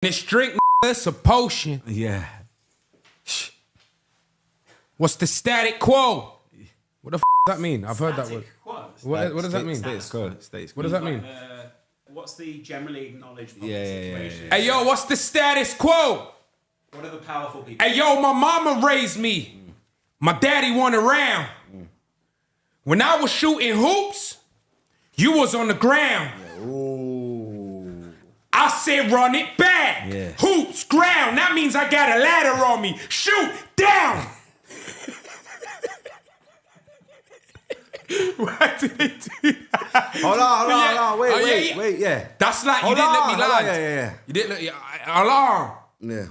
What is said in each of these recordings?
This drink, it's a potion. Yeah. What's the static quo? What the f does that mean? I've heard that word. What does that mean? Status quo. What does that mean? What's the generally acknowledged Yeah. situation? Hey, yo, what's the status quo? What are the powerful people? Hey, yo, my mama raised me. My daddy won around. When I was shooting hoops, you was on the ground. Ooh. I said run it back. Yeah. Hoops, ground. That means I got a ladder on me. Shoot, down. Why did they do that? Hold on. Wait. Yeah. That's like you didn't let me lie. Yeah. You didn't let alarm. Yeah.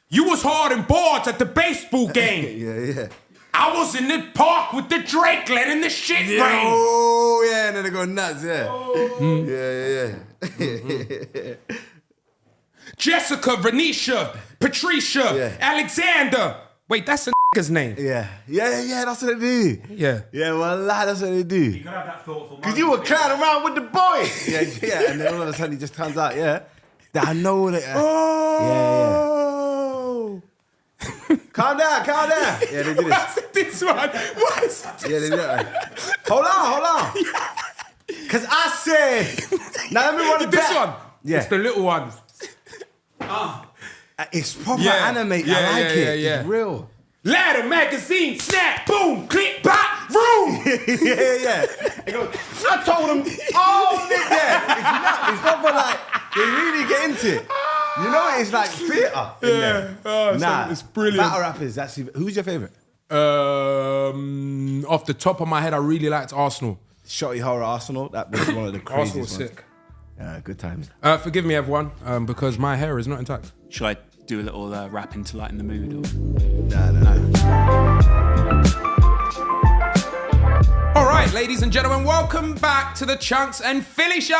You was hard and boards at the baseball game. Yeah. I was in the park with the Drake letting the shit rain. Oh, yeah, and then they go nuts, yeah. Oh. Yeah. Jessica, Renisha, Patricia, Alexander. Wait, that's a nigga's name. Yeah, that's what they do. Yeah. Yeah, well, that's what they do. You gotta have that thoughtful moment. Because you were clowning around with the boys. yeah, and then all of a sudden it just turns out, that I know that. Yeah. Calm down. Yeah, they did it. What's this one? What is this? Yeah, they did it. Hold on. Because I said, now let me run it This back. one? Yeah. It's the little ones. It's proper animated. I like it. Yeah. It's real. Ladder, magazine, snap, boom, click, pop, room. yeah. It goes, I told them, nigga. It's proper like, they really get into it. You know, it's like theatre in there. It's brilliant. Battle rappers, actually, who's your favourite? Off the top of my head, I really liked Arsenal. Shotty Horror Arsenal, that was one of the craziest Arsenal was ones. sick. Good times. Forgive me, everyone, because my hair is not intact. Shall I do a little rapping to lighten the mood? Or? No. All right, ladies and gentlemen, welcome back to the Chunkz and Philly Show.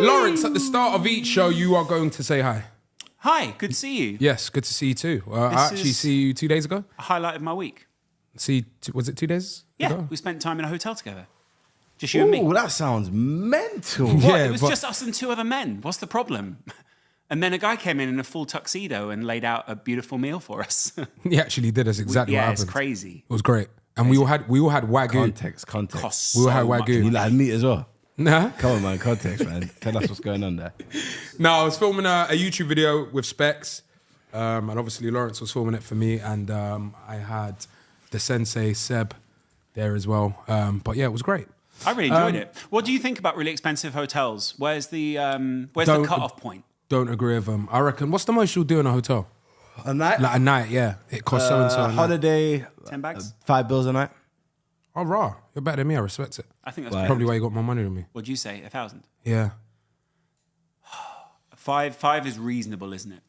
Lawrence, at the start of each show, you are going to say hi. Hi, good to see you. Yes, good to see you too. I actually see you 2 days ago. A highlight of my week. Was it 2 days ago? We spent time in a hotel together. Just you and me. Oh, that sounds mental. What? It was just us and two other men. What's the problem? And then a guy came in a full tuxedo and laid out a beautiful meal for us. He actually did. That's exactly what happened. It's crazy. It was great. And we all had Wagwan. Context. We all had Wagwan. You like meat as well? Nah. Come on, man. Context, man. Tell us what's going on there. No, I was filming a YouTube video with Specs. And obviously Lawrence was filming it for me. And I had the sensei, Seb, there as well. But yeah, it was great. I really enjoyed it. What do you think about really expensive hotels? Where's the cut-off point? Don't agree with them. I reckon, what's the most you'll do in a hotel? A night? Like a night, yeah. It costs so-and-so a night. Holiday. 10 bags? $5 a night. Oh, raw. You're better than me. I respect it. I think that's Probably why you got more money than me. What'd you say? 1,000? Yeah. Five is reasonable, isn't it?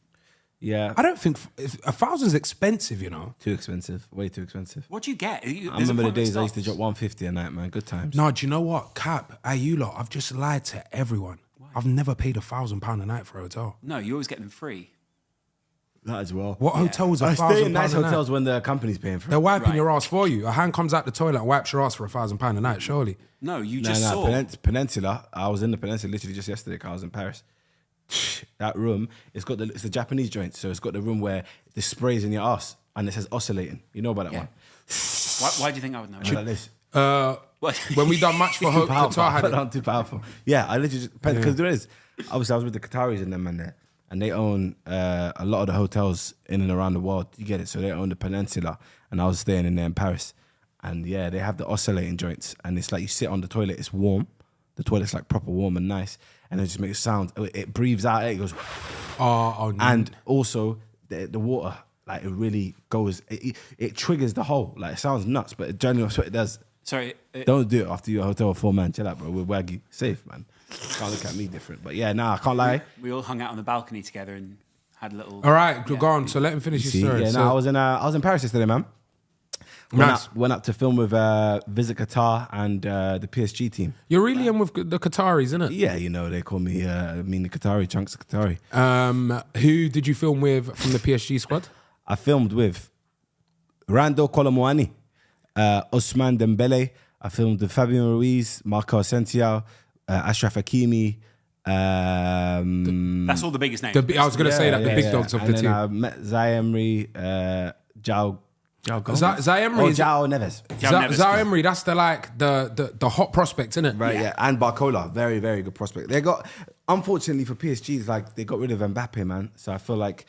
Yeah. I don't think... 1,000's expensive, you know. Too expensive. Way too expensive. What do you get? I remember the days I used to drop 150 a night, man. Good times. No, do you know what? Cap, hey, you lot, I've just lied to everyone. Why? I've never paid £1,000 a night for a hotel. No, you always get them free. That as well. What hotels are I £1,000 stay in nice a night? hotels when the company's paying for it. They're wiping your ass for you. A hand comes out the toilet and wipes your ass for £1,000 a night, surely. No, you just saw. Peninsula. I was in the Peninsula literally just yesterday because I was in Paris. That room, it's the Japanese joint, so it's got the room where the sprays in your ass and it says oscillating. You know about that one? Why do you think I would know? Like this. When we done match for Hope, Qatar had it. Not too powerful. Yeah, I literally just because there is. Obviously, I was with the Qataris and them man there, and they own a lot of the hotels in and around the world. You get it? So they own the Peninsula, and I was staying in there in Paris, and yeah, they have the oscillating joints, and it's like you sit on the toilet, it's warm. The toilet's like proper warm and nice, and it just makes sound. It breathes out. It goes. And also the water, like it really goes. It triggers the whole. Like it sounds nuts, but generally that's what it does. Sorry. Don't do it after you're a hotel with 4 man. Chill out, bro. We're Waggy. Safe, man. Can't look at me different. But yeah, I can't lie. We all hung out on the balcony together and had a little... All right, go on. So let him finish his story. Yeah, I was in Paris yesterday, man. Went up to film with Visit Qatar and the PSG team. You're really in with the Qataris, isn't it? Yeah, you know, they call me, the Qatari, Chunkz Qatari. Who did you film with from the PSG squad? I filmed with Rando Kolomoani, Ousmane Dembele. I filmed with Fabian Ruiz, Marco Asensio, Ashraf Hakimi, That's all the biggest names. I was going to say that the big dogs of the and team. then I met Zay Emery, Jao Gomez. Zay Emery. Jao Neves. Zay Emery. That's the hot prospect, isn't it? Right, yeah. And Barcola, very, very good prospect. Unfortunately for PSG, it's like they got rid of Mbappe, man. So I feel like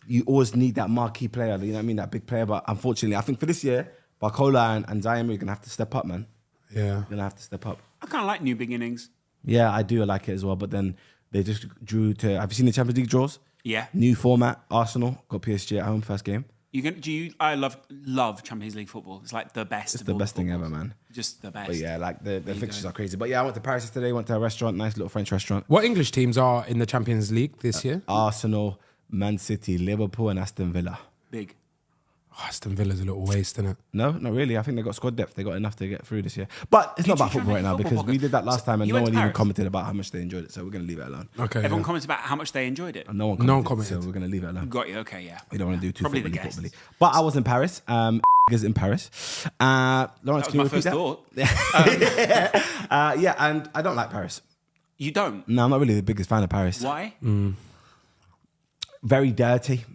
you always need that marquee player, you know what I mean, that big player. But unfortunately, I think for this year, Barcola and Zay Emery are going to have to step up, man. Yeah. Going to have to step up. I kind of like new beginnings. Yeah, I do like it as well. But then they just drew to... Have you seen the Champions League draws? Yeah. New format. Arsenal got PSG at home, first game. I love Champions League football. It's like the best. It's the best thing ever, man. Just the best. But yeah, like the fixtures are crazy. But yeah, I went to Paris yesterday, went to a restaurant, nice little French restaurant. What English teams are in the Champions League this year? Arsenal, Man City, Liverpool and Aston Villa. Big. Oh, Aston Villa's a little waste, isn't it? No, not really. I think they got squad depth. They got enough to get through this year. But it's not about football right now because we did that last time and no one even commented about how much they enjoyed it. So we're going to leave it alone. Okay. Everyone commented about how much they enjoyed it. And no one commented. So we're going to leave it alone. Got you. Okay, yeah. We don't want to do too Probably football-y. But I was in Paris. Is in Paris. Lawrence, That was my first thought. Yeah, and I don't like Paris. You don't? No, I'm not really the biggest fan of Paris. Why? Very dirty.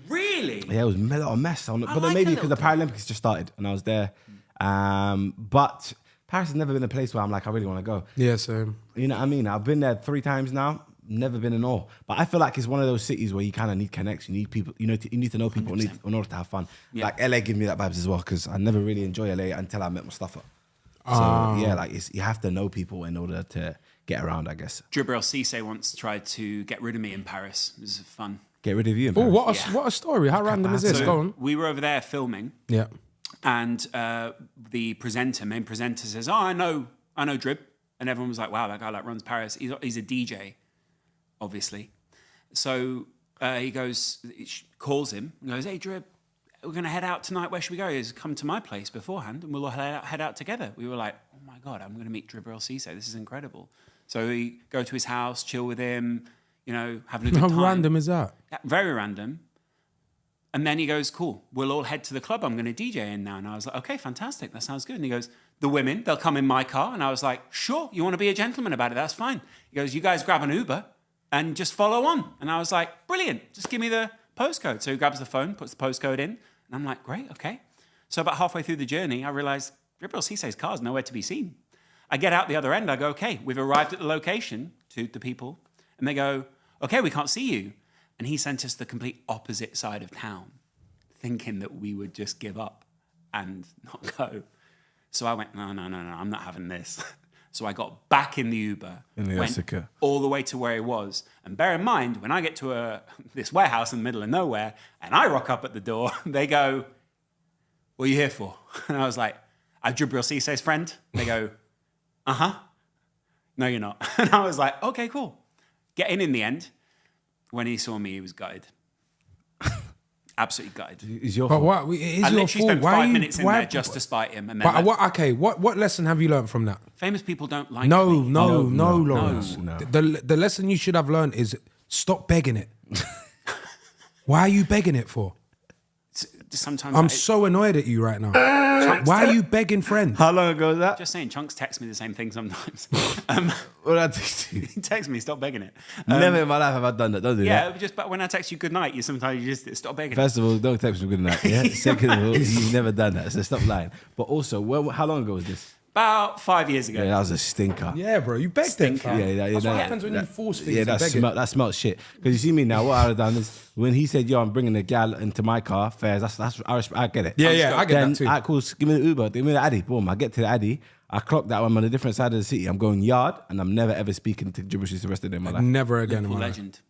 Really? Yeah, it was a lot of mess. But like then maybe a because the little Paralympics just started and I was there. But Paris has never been a place where I'm like, I really want to go. Yeah, same. You know what I mean? I've been there 3 times now. Never been in awe. But I feel like it's one of those cities where you kind of need connection. You need people. You need to know people in order to have fun. Yeah. Like LA gives me that vibes as well because I never really enjoy LA until I met Mustafa. So yeah, like you have to know people in order to get around, I guess. Djibril Cissé once tried to get rid of me in Paris. It was fun. Get rid of you in Oh, Paris. what a story. How random is this? So Go on. we were over there filming. Yeah. And the main presenter says, "Oh, I know Drib," and everyone was like, "Wow, that guy like runs Paris. He's a DJ, obviously." So he calls him, and goes, "Hey, Drib, we're gonna head out tonight. Where should we go?" He goes, "Come to my place beforehand, and we'll all head out together." We were like, "Oh my god, I'm gonna meet Djibril Cissé. This is incredible." So we go to his house, chill with him, having a good time. How random is that? Yeah, very random. And then he goes, "Cool, we'll all head to the club. I'm going to DJ in now." And I was like, "Okay, fantastic. That sounds good." And he goes, "The women, they'll come in my car." And I was like, "Sure, you want to be a gentleman about it? That's fine." He goes, "You guys grab an Uber and just follow on." And I was like, "Brilliant. Just give me the postcode." So he grabs the phone, puts the postcode in. And I'm like, "Great, okay." So about halfway through the journey, I realized Djibril Cissé's car is nowhere to be seen. I get out the other end. I go, "Okay, we've arrived at the location," to the people. And they go, "Okay, we can't see you." And he sent us the complete opposite side of town, thinking that we would just give up and not go. So I went, no, I'm not having this. So I got back in the Uber, went all the way to where he was. And bear in mind, when I get to this warehouse in the middle of nowhere and I rock up at the door, they go, "What are you here for?" And I was like, "I'm Djibril Cissé's friend." They go, "Uh-huh. No, you're not." And I was like, "Okay, cool." Get in the end. When he saw me, he was gutted. Absolutely gutted. It's your But fault. what? It is I your literally fault. spent 5 minutes in there just to spite him. And then What lesson have you learned from that? famous people don't like No, me. Lawrence. no. The lesson you should have learned is stop begging it. Why are you begging it for? Sometimes I'm so annoyed at you right now. Why are you begging friends? How long ago was that? just saying, Chunkz texts me the same thing sometimes. What did I text you? He texts me, "Stop begging it." Never in my life have I done that. Don't do that. Yeah, but when I text you good night, you just stop begging. First of all, don't text me good night. Yeah. Second of all, you've never done that, so stop lying. But also, how long ago was this? About 5 years ago. Yeah, that was a stinker. Yeah, bro, you begged it. Stinker. fam. That's what happens when you force things. Yeah, and beg it. that smelled shit. Because you see me now, what I would have done is when he said, "Yo, I'm bringing the gal into my car," fairs. I get it. Yeah, I get Then, that too. alright, cool. Give me the Uber. Give me the Addy. Boom. I get to the Addy. I clock that I'm on a different side of the city. I'm going yard, and I'm never ever speaking to gibberish the rest of the day in my life. Never again in Liverpool my life. legend.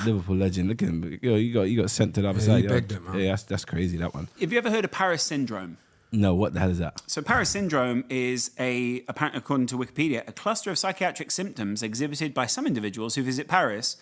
Liverpool legend. Look at him. Yo, you got sent to the other Yeah, side. you begged it, man. Yeah, that's crazy. That one. Have you ever heard of Paris syndrome? No, what the hell is that? So Paris syndrome is apparently, according to Wikipedia, a cluster of psychiatric symptoms exhibited by some individuals who visit Paris.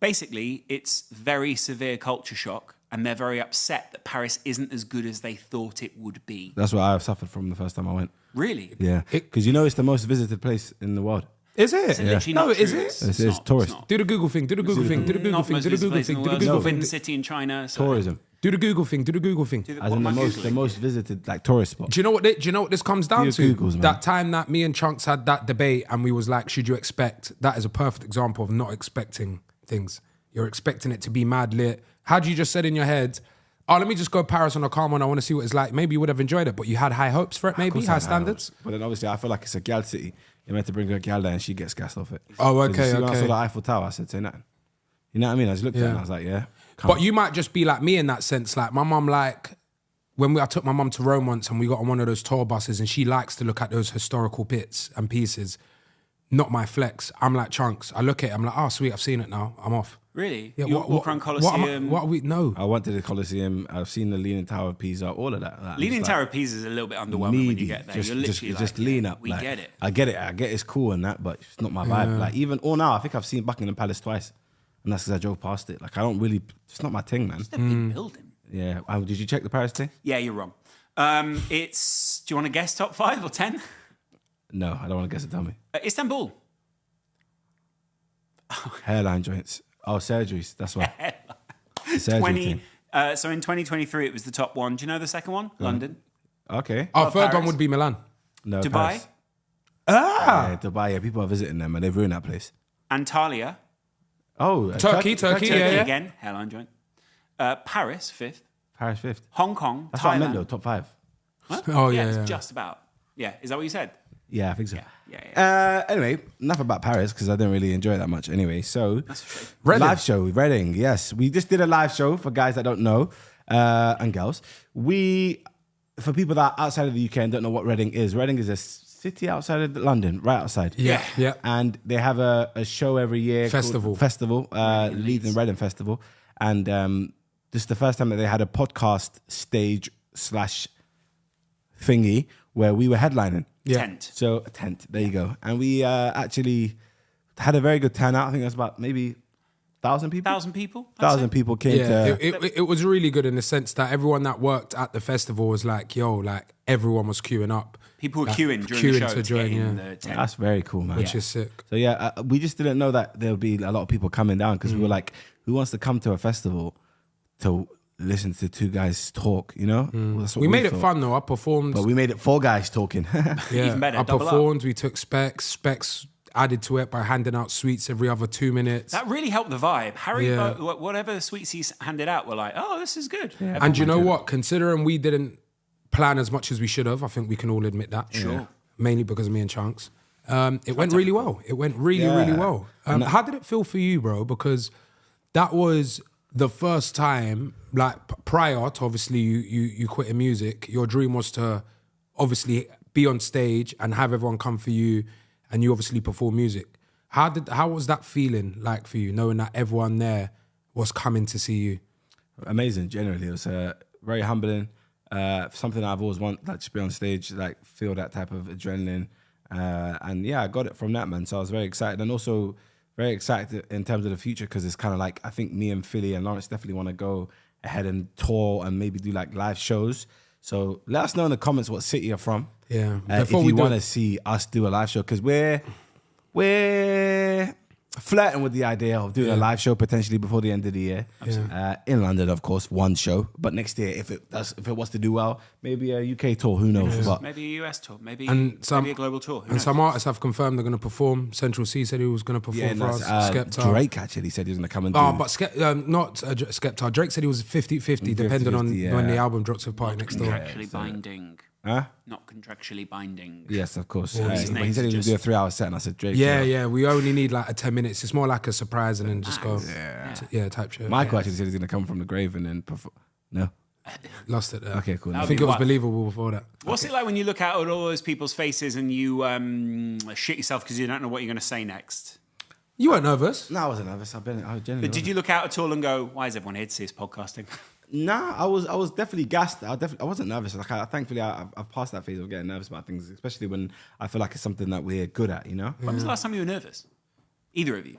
Basically, it's very severe culture shock, and they're very upset that Paris isn't as good as they thought it would be. That's what I suffered from the first time I went. Really? Yeah, because it's the most visited place in the world. Is it? Literally No, not is true. it? It's tourist. Do the Google thing. Do the Google thing. Do the Google Not thing. most Do the visible Google place in thing. the Do the world. Google Forbidden thing. city in China. So Tourism. Do the Google thing. Do the Google thing. As in the most visited like tourist spot. Do you know what? Do you know what this comes down Do your to? Googles, man. That time that me and Chunkz had that debate, and we was like, should you expect? That is a perfect example of not expecting things. You're expecting it to be mad lit. Had you just said in your head, "Oh, let me just go Paris on a calm one. I want to see what it's like." Maybe you would have enjoyed it, but you had high hopes for it. Maybe high standards. But then obviously I feel like it's a gal city. You're meant to bring a gal there and she gets gassed off it. Oh, 'Cause okay, you see, when I saw okay. the Eiffel Tower, I said, say nothing. You know what I mean? I just looked at it and I was like, yeah. But you might just be like me in that sense. Like my mum, like when I took my mum to Rome once and we got on one of those tour buses and she likes to look at those historical bits and pieces. Not my flex. I'm like Chunkz. I look at it, I'm like, oh sweet, I've seen it now. I'm off. Really? Yeah, You walk around Colosseum. What are we? No. I went to the Colosseum. I've seen the Leaning Tower of Pisa, all of that. Like, Leaning it's Tower like of Pisa is a little bit underwhelming when you needy. get there. You're literally just like, lean up. We like, get it. I get it. I get it's cool and that, but it's not my vibe. Like even all now, I think I've seen Buckingham Palace twice, and that's because I drove past it. Like I don't really. It's not my thing, man. It's a big building. Yeah. Did you check the Paris thing? Yeah, you're wrong. It's. Do you want to guess top 5 or 10? No, I don't want to guess it. Tell me. Istanbul. Hairline joints. Oh, surgeries. That's why. Surgery 20. thing. So in 2023, it was the top one. Do you know the second one? London. Okay. Our third Paris. one would be Milan. No. Dubai. Paris. Yeah, Dubai. Yeah, people are visiting them and they've ruined that place. Antalya. Oh, Turkey, Turkey yeah. again. Hairline joint. Paris, 5th. Paris 5th. Hong Kong. That's Thailand. what I meant though. Top 5. Huh? Oh, yeah, yeah, it's yeah. just about. Yeah, is that what you said? Yeah, I think so. Yeah. Anyway, enough about Paris because I didn't really enjoy it that much. Anyway, so That's a shame. Reading. live show, Reading. Yes, we just did a live show for guys that don't know and girls. For people that are outside of the UK and don't know what Reading is a city outside of London, right outside. Yeah, yeah. And they have a show every year. Festival. Leeds and Reading Festival. And this is the first time that they had a podcast stage / thingy where we were headlining. Yeah. Tent. So a tent, there you go. And we actually had a very good turnout. I think that's about maybe 1,000 people. 1,000 people? I'd 1,000 say. people came Yeah, to. it was really good in the sense that everyone that worked at the festival was like, yo, like everyone was queuing up. People were Like, queuing during the show to to join, get in yeah. the tent. That's very cool, man. Which is sick. So yeah, we just didn't know that there would be a lot of people coming down because we Mm. were like, who wants to come to a festival to listen to two guys talk? You know, Well, that's what We made it thought. fun though. I performed. but we made it 4 guys talking. yeah, Even better, I double up. performed. We took specs. Specs added to it by handing out sweets every other 2 minutes. That really helped the vibe. Harry, Yeah. whatever sweets he handed out, were like, oh, this is good. And you know what? Considering we didn't plan as much as we should have, I think we can all admit that. Sure. Mainly because of me and Chunkz. It went really well. It went really, Yeah. really well. How did it feel for you, bro? Because that was the first time, like prior to obviously you quitting music, your dream was to obviously be on stage and have everyone come for you and you obviously perform music. How was that feeling like for you, knowing that everyone there was coming to see you? Amazing. Generally, it was very humbling. Something I've always wanted, like, to be on stage, like feel that type of adrenaline. And yeah, I got it from that, man. So I was very excited, and also very excited in terms of the future because it's kind of like I think me and Philly and Lawrence definitely want to go ahead and tour and maybe do like live shows. So let us know in the comments what city you're from. Yeah. If Before we you do want it- to see us do a live show, because we're flirting with the idea of doing a live show potentially before the end of the year. In London, of course, one show. But next year, if it was to do well, maybe a UK tour. Who knows? But Maybe a US tour, maybe And maybe a global tour. Who And knows? some artists have confirmed they're going to perform. Central C said he was going to perform for us. Skepta. Drake actually said he was going to come and do. Oh, but not Skepta. Drake said he was 50-50, depending on 50-50, when the yeah. album drops with Party Next Door. Contractually binding. Huh? Not contractually binding. Yes, of course. his But he name's said he was going just- to do a 3-hour set, and I said Drake. Yeah, you know. yeah. We only need like a 10 minutes. It's more like a surprise and then just go. Yeah, type shit. Michael actually said he's going to come from the grave and then perform. No. Lost it there. Okay, cool. I That'd think be it was wild. believable before that. What's it like when you look out at all those people's faces and you shit yourself because you don't know what you're going to say next? You weren't nervous. No, I wasn't nervous. I was genuinely. But did you look out at all and go, why is everyone here to see us podcasting? Nah, I was definitely gassed. I wasn't nervous. Like, thankfully, I've passed that phase of getting nervous about things, especially when I feel like it's something that we're good at. You know. When was the last time you were nervous? Either of you?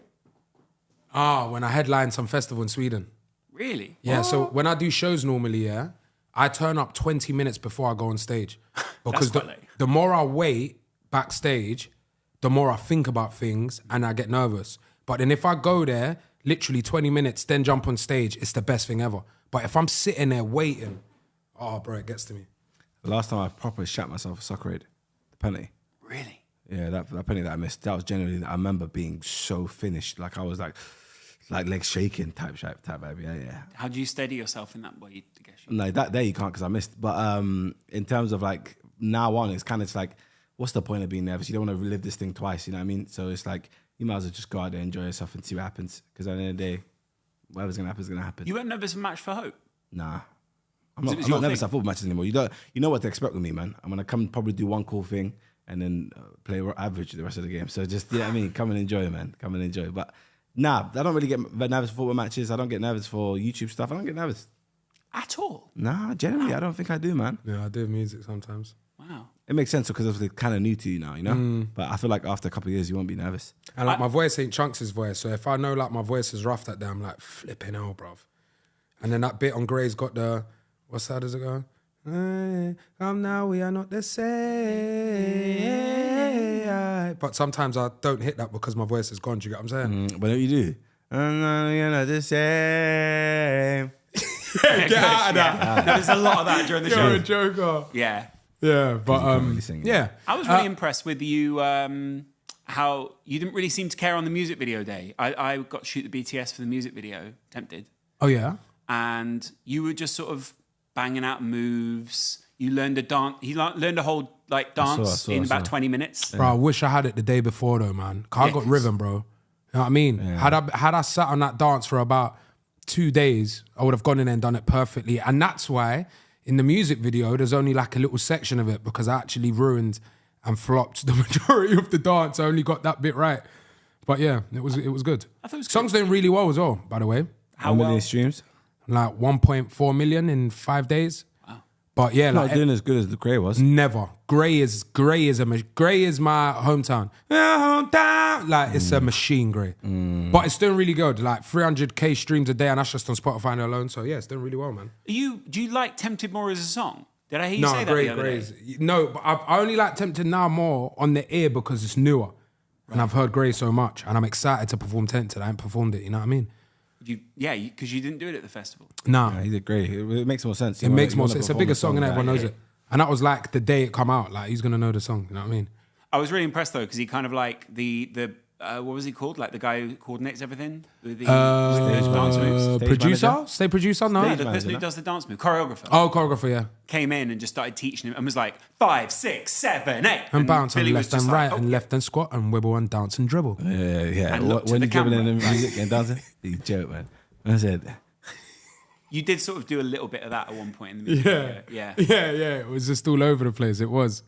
When I headlined some festival in Sweden. Really? Yeah, so when I do shows normally, yeah, I turn up 20 minutes before I go on stage. Because quite late. the more I wait backstage, the more I think about things and I get nervous. But then if I go there, literally 20 minutes, then jump on stage, it's the best thing ever. But if I'm sitting there waiting, oh, bro, it gets to me. The last time I properly shat myself for soccer aid, the penalty. Really? Yeah, that penalty that I missed, that was genuinely, I remember being so finished. Like I was like legs shaking type vibe. Yeah. How do you steady yourself in that way? I guess No, that day you can't because I missed. But in terms of like now on, it's kind of like, what's the point of being nervous? You don't want to relive this thing twice, you know what I mean? So it's like, you might as well just go out there, enjoy yourself and see what happens. Because at the end of the day, whatever's going to happen is going to happen. You weren't nervous for Match for Hope? Nah. I'm not nervous at football matches anymore. You know what to expect with me, man. I'm going to come probably do one cool thing and then play average the rest of the game. So just, you know what I mean? Come and enjoy, man. Come and enjoy. But nah, I don't really get nervous for football matches. I don't get nervous for YouTube stuff. I don't get nervous. At all? Nah, generally, I don't think I do, man. Yeah, I do music sometimes. Wow. It makes sense because it's kind of new to you now, you know? But I feel like after a couple of years, you won't be nervous. And like my voice ain't Chunkz' voice, so if I know like my voice is rough that day, I'm like, flipping hell, bruv. And then that bit on Grey's got the, what's that, does it go? Come now, we are not the same. But sometimes I don't hit that because my voice is gone, do you get what I'm saying? But what you do? You're not the same. Get out of that. There's a lot of that during the show. You're a joker. Yeah. Yeah, but really sing it. yeah. I was really impressed with you, how you didn't really seem to care on the music video day. I got to shoot the BTS for the music video, Tempted. Oh yeah? And you were just sort of banging out moves. You learned a dance. He learned a whole like dance in about 20 minutes. Bro, I wish I had it the day before though, man. 'Cause I got rhythm, bro. You know what I mean? Yeah. Had I sat on that dance for about 2 days, I would have gone in there and done it perfectly. And that's why in the music video, there's only like a little section of it because I actually ruined and flopped the majority of the dance. I only got that bit right. But yeah, it was good. I thought it was Song's doing really well as well, by the way. How many streams? Like 1.4 million in 5 days. Wow. But yeah, Not like doing as good as the Grey was. never. Grey is my hometown. Like it's a machine, Grey. But it's doing really good. Like 300k streams a day, and that's just on Spotify alone. So yeah, it's doing really well, man. Do you like Tempted more as a song? Did I hear you say that the other day? No, but I only like Tempted now more on the ear because it's newer. And I've heard Grey so much, and I'm excited to perform Tempted. I ain't performed it, you know what I mean? Because you didn't do it at the festival. Nah. Yeah, he did great. It makes more sense. It makes more sense. It's a bigger song and everyone knows it. And that was like the day it come out. Like, who's going to know the song? You know what I mean? I was really impressed though because he kind of like the what was he called? Like the guy who coordinates everything with the dance moves. Producer? Stay producer? No. Yeah, the person who does the dance move, choreographer. Oh, choreographer, yeah. Came in and just started teaching him and was like 5, 6, 7, 8, and bounce and left and right like, and left and squat and wibble and dance and dribble. Yeah. And look to When the you're dribbling in camera. the music and dancing, you joke, man. I said, You did sort of do a little bit of that at one point in the music video. Yeah. Yeah. It was just all over the place. It was.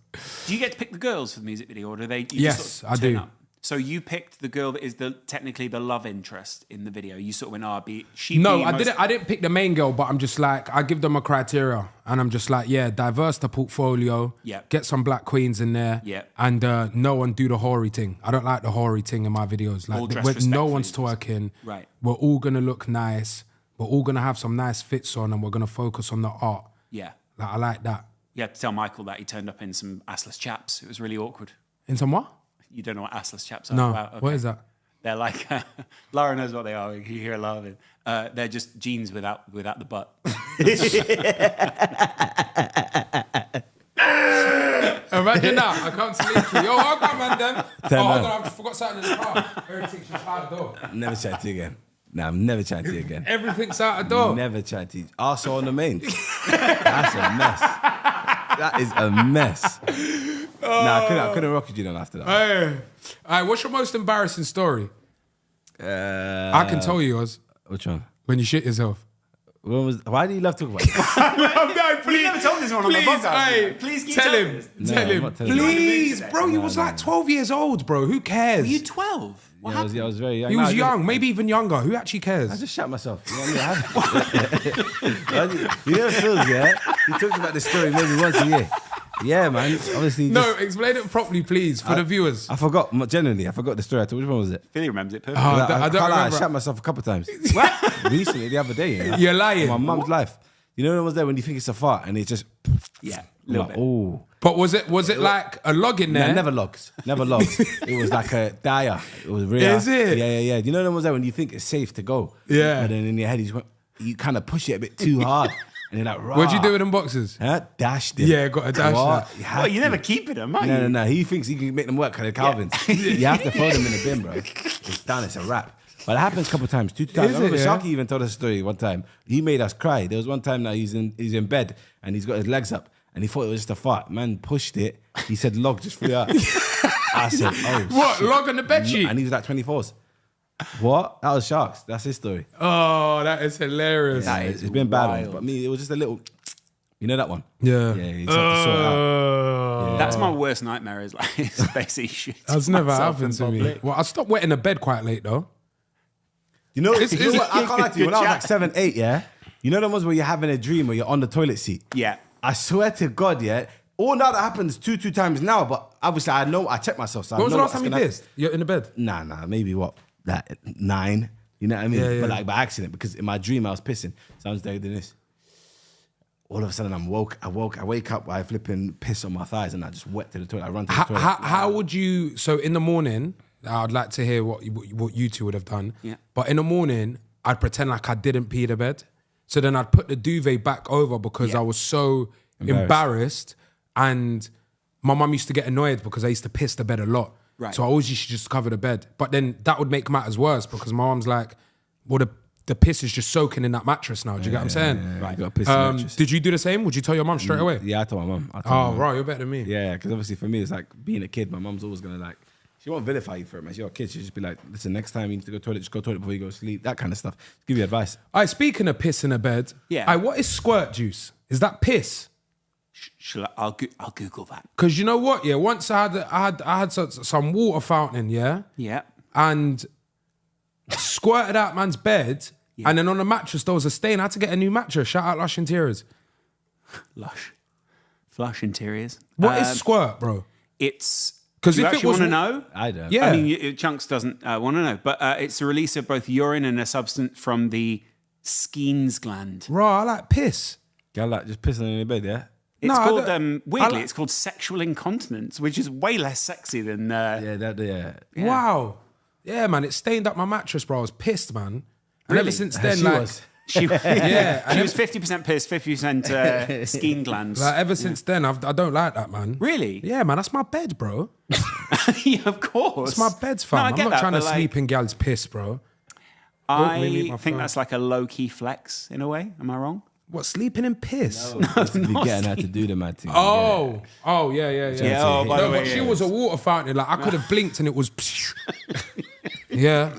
Do you get to pick the girls for the music video, or do they? Yes, just sort of I turn do. Up? So you picked the girl that is technically the love interest in the video. You sort of went, she. No, I didn't pick the main girl, but I'm just like, I give them a criteria, and I'm just like, yeah, diverse the portfolio. Yeah. Get some black queens in there. Yeah. And no one do the hoary thing. I don't like the hoary thing in my videos. All Like dressed when no respectfully. one's twerking. Right. We're all gonna look nice. We're all gonna have some nice fits on, and we're gonna focus on the art. Yeah. Like I like that. You had to tell Michael that he turned up in some assless chaps. It was really awkward. In some what? You don't know what assless chaps are? No. Wow, okay. What is that? They're like, Laura knows what they are. You hear her laughing. They're just jeans without the butt. Imagine that. I can't sleep. Yo, welcome, man. Then. Turn Hold on. on, I just forgot something in the car. Everything's just out the door. never chat to you again. Nah, I'm never chatting to you again. Everything's out the door. Never chat to you. Also on the main. That's a mess. That is a mess. Nah, I couldn't rock with you then after that. Hey, what's your most embarrassing story? I can tell you yours. Which one? When you shit yourself. Why do you love talking about it? We never told this one on the podcast. Please keep tell telling him. us. No, Tell I'm him. not telling him. Please, bro. You was like 12 years old, bro. Who cares? Were you 12? What I happened? was very young. He No, was I just- young, maybe even younger. Who actually cares? I just shat myself. You know what I mean? You know what it feels, yeah? He talks about this story maybe once a year. Yeah, man. Obviously, No, explain it properly, please, for the viewers. I forgot. Genuinely, I forgot the story. Which one was it? Philly remembers it perfectly. I I don't I remember. shat myself a couple of times. Recently, the other day. You know? You're lying. My mum's life. You know what was there when you think it's a fart and it's just... Yeah, a I'm little like, bit. oh. But was it like a log in there? No, never logs. Never logs. It was like a dyer. It was real. Is it? Yeah. You know the ones there when you think it's safe to go. Yeah. But then in your head, you kind of push it a bit too hard. And you're like, rah. What'd you do with them boxes? Huh? Dashed it. Yeah, got a dash. What? Well, you never keep it, am I? No. He thinks he can make them work because they're Calvin's. You have to throw them in the bin, bro. It's done. It's a wrap. But it happens a couple of times. 2 times. I remember Sharky even told us a story one time. He made us cry. There was one time that he's in bed and he's got his legs up and he thought it was just a fart. Man pushed it. He said, log just flew out. I said, oh, What? shit. Log on the bed sheet? And he was like 24s. What? That was Sharks. That's his story. Oh, that is hilarious. Nah, it's been bad ones. But me, it was just a little... You know that one? Yeah. Yeah, you just have to sort it out. Yeah. That's my worst nightmare. Is like it's basically shit. That's never happened to me. Well, I stopped wetting the bed quite late though. You know, It's- you know what? I can't lie to you. When I was Good like 7, 8, yeah? You know the ones where you're having a dream where you're on the toilet seat? Yeah. I swear to God, yeah? All now that happens two times now, but obviously I know, I check myself. So When was the I know last time you pissed? You're in the bed? Nah, maybe what? That 9. You know what I mean? Yeah. But like by accident, because in my dream I was pissing. So I was there doing this. All of a sudden I wake up, I flipping piss on my thighs and I just wet to the toilet. I run to the toilet. How would you, so in the morning, I'd like to hear what you two would have done. Yeah. But in the morning, I'd pretend like I didn't pee the bed. So then I'd put the duvet back over because I was so embarrassed. And my mum used to get annoyed because I used to piss the bed a lot. Right. So I always used to just cover the bed. But then that would make matters worse because my mum's like, well, the piss is just soaking in that mattress now. Do you get what I'm saying? Right. You got a piss in the mattress. Did you do the same? Would you tell your mum straight away? Yeah, I told my mum. Oh, right, you're better than me. Yeah, because obviously for me, it's like being a kid, my mum's always going to like, she won't vilify you for it, man. You're a kid. She'll just be like, listen, next time you need to go to the toilet, just go to the toilet before you go to sleep. That kind of stuff. Give you advice. All right, speaking of piss in a bed, Yeah. what is squirt juice? Is that piss? I'll Google that. Because you know what? Yeah, once I had some water fountain, yeah, Yeah. and squirted out man's bed, and then on the mattress there was a stain. I had to get a new mattress. Shout out Lush Interiors. Flush interiors. What is squirt, bro? It's 'Cause do you if it actually was- want to know? I don't. Yeah. I mean, Chunkz doesn't want to know, but it's the release of both urine and a substance from the Skene's gland. Bro, I like piss. Girl, like just pissing in your bed, yeah? It's No, I called don't- weirdly, like- it's called sexual incontinence, which is way less sexy than. Yeah. Wow. Yeah, man, it stained up my mattress, bro. I was pissed, man. And ever Really? since then, She like, was. She, yeah, she was 50% piss, 50% Skene glands. like ever since then, I don't like that, man. Really? Yeah, man, that's my bed, bro. Yeah, of course. It's my bed's fam. No, I I'm get not that, trying to but, like, sleep in gal's piss, bro. I Maybe my think phone. that's like a low-key flex in a way. Am I wrong? What, sleeping in piss? Basically getting her to do the mad thing. Oh, yeah. Yeah, oh, by No, the way, but she yeah. was a water fountain. Like, I could have blinked and it was... Yeah.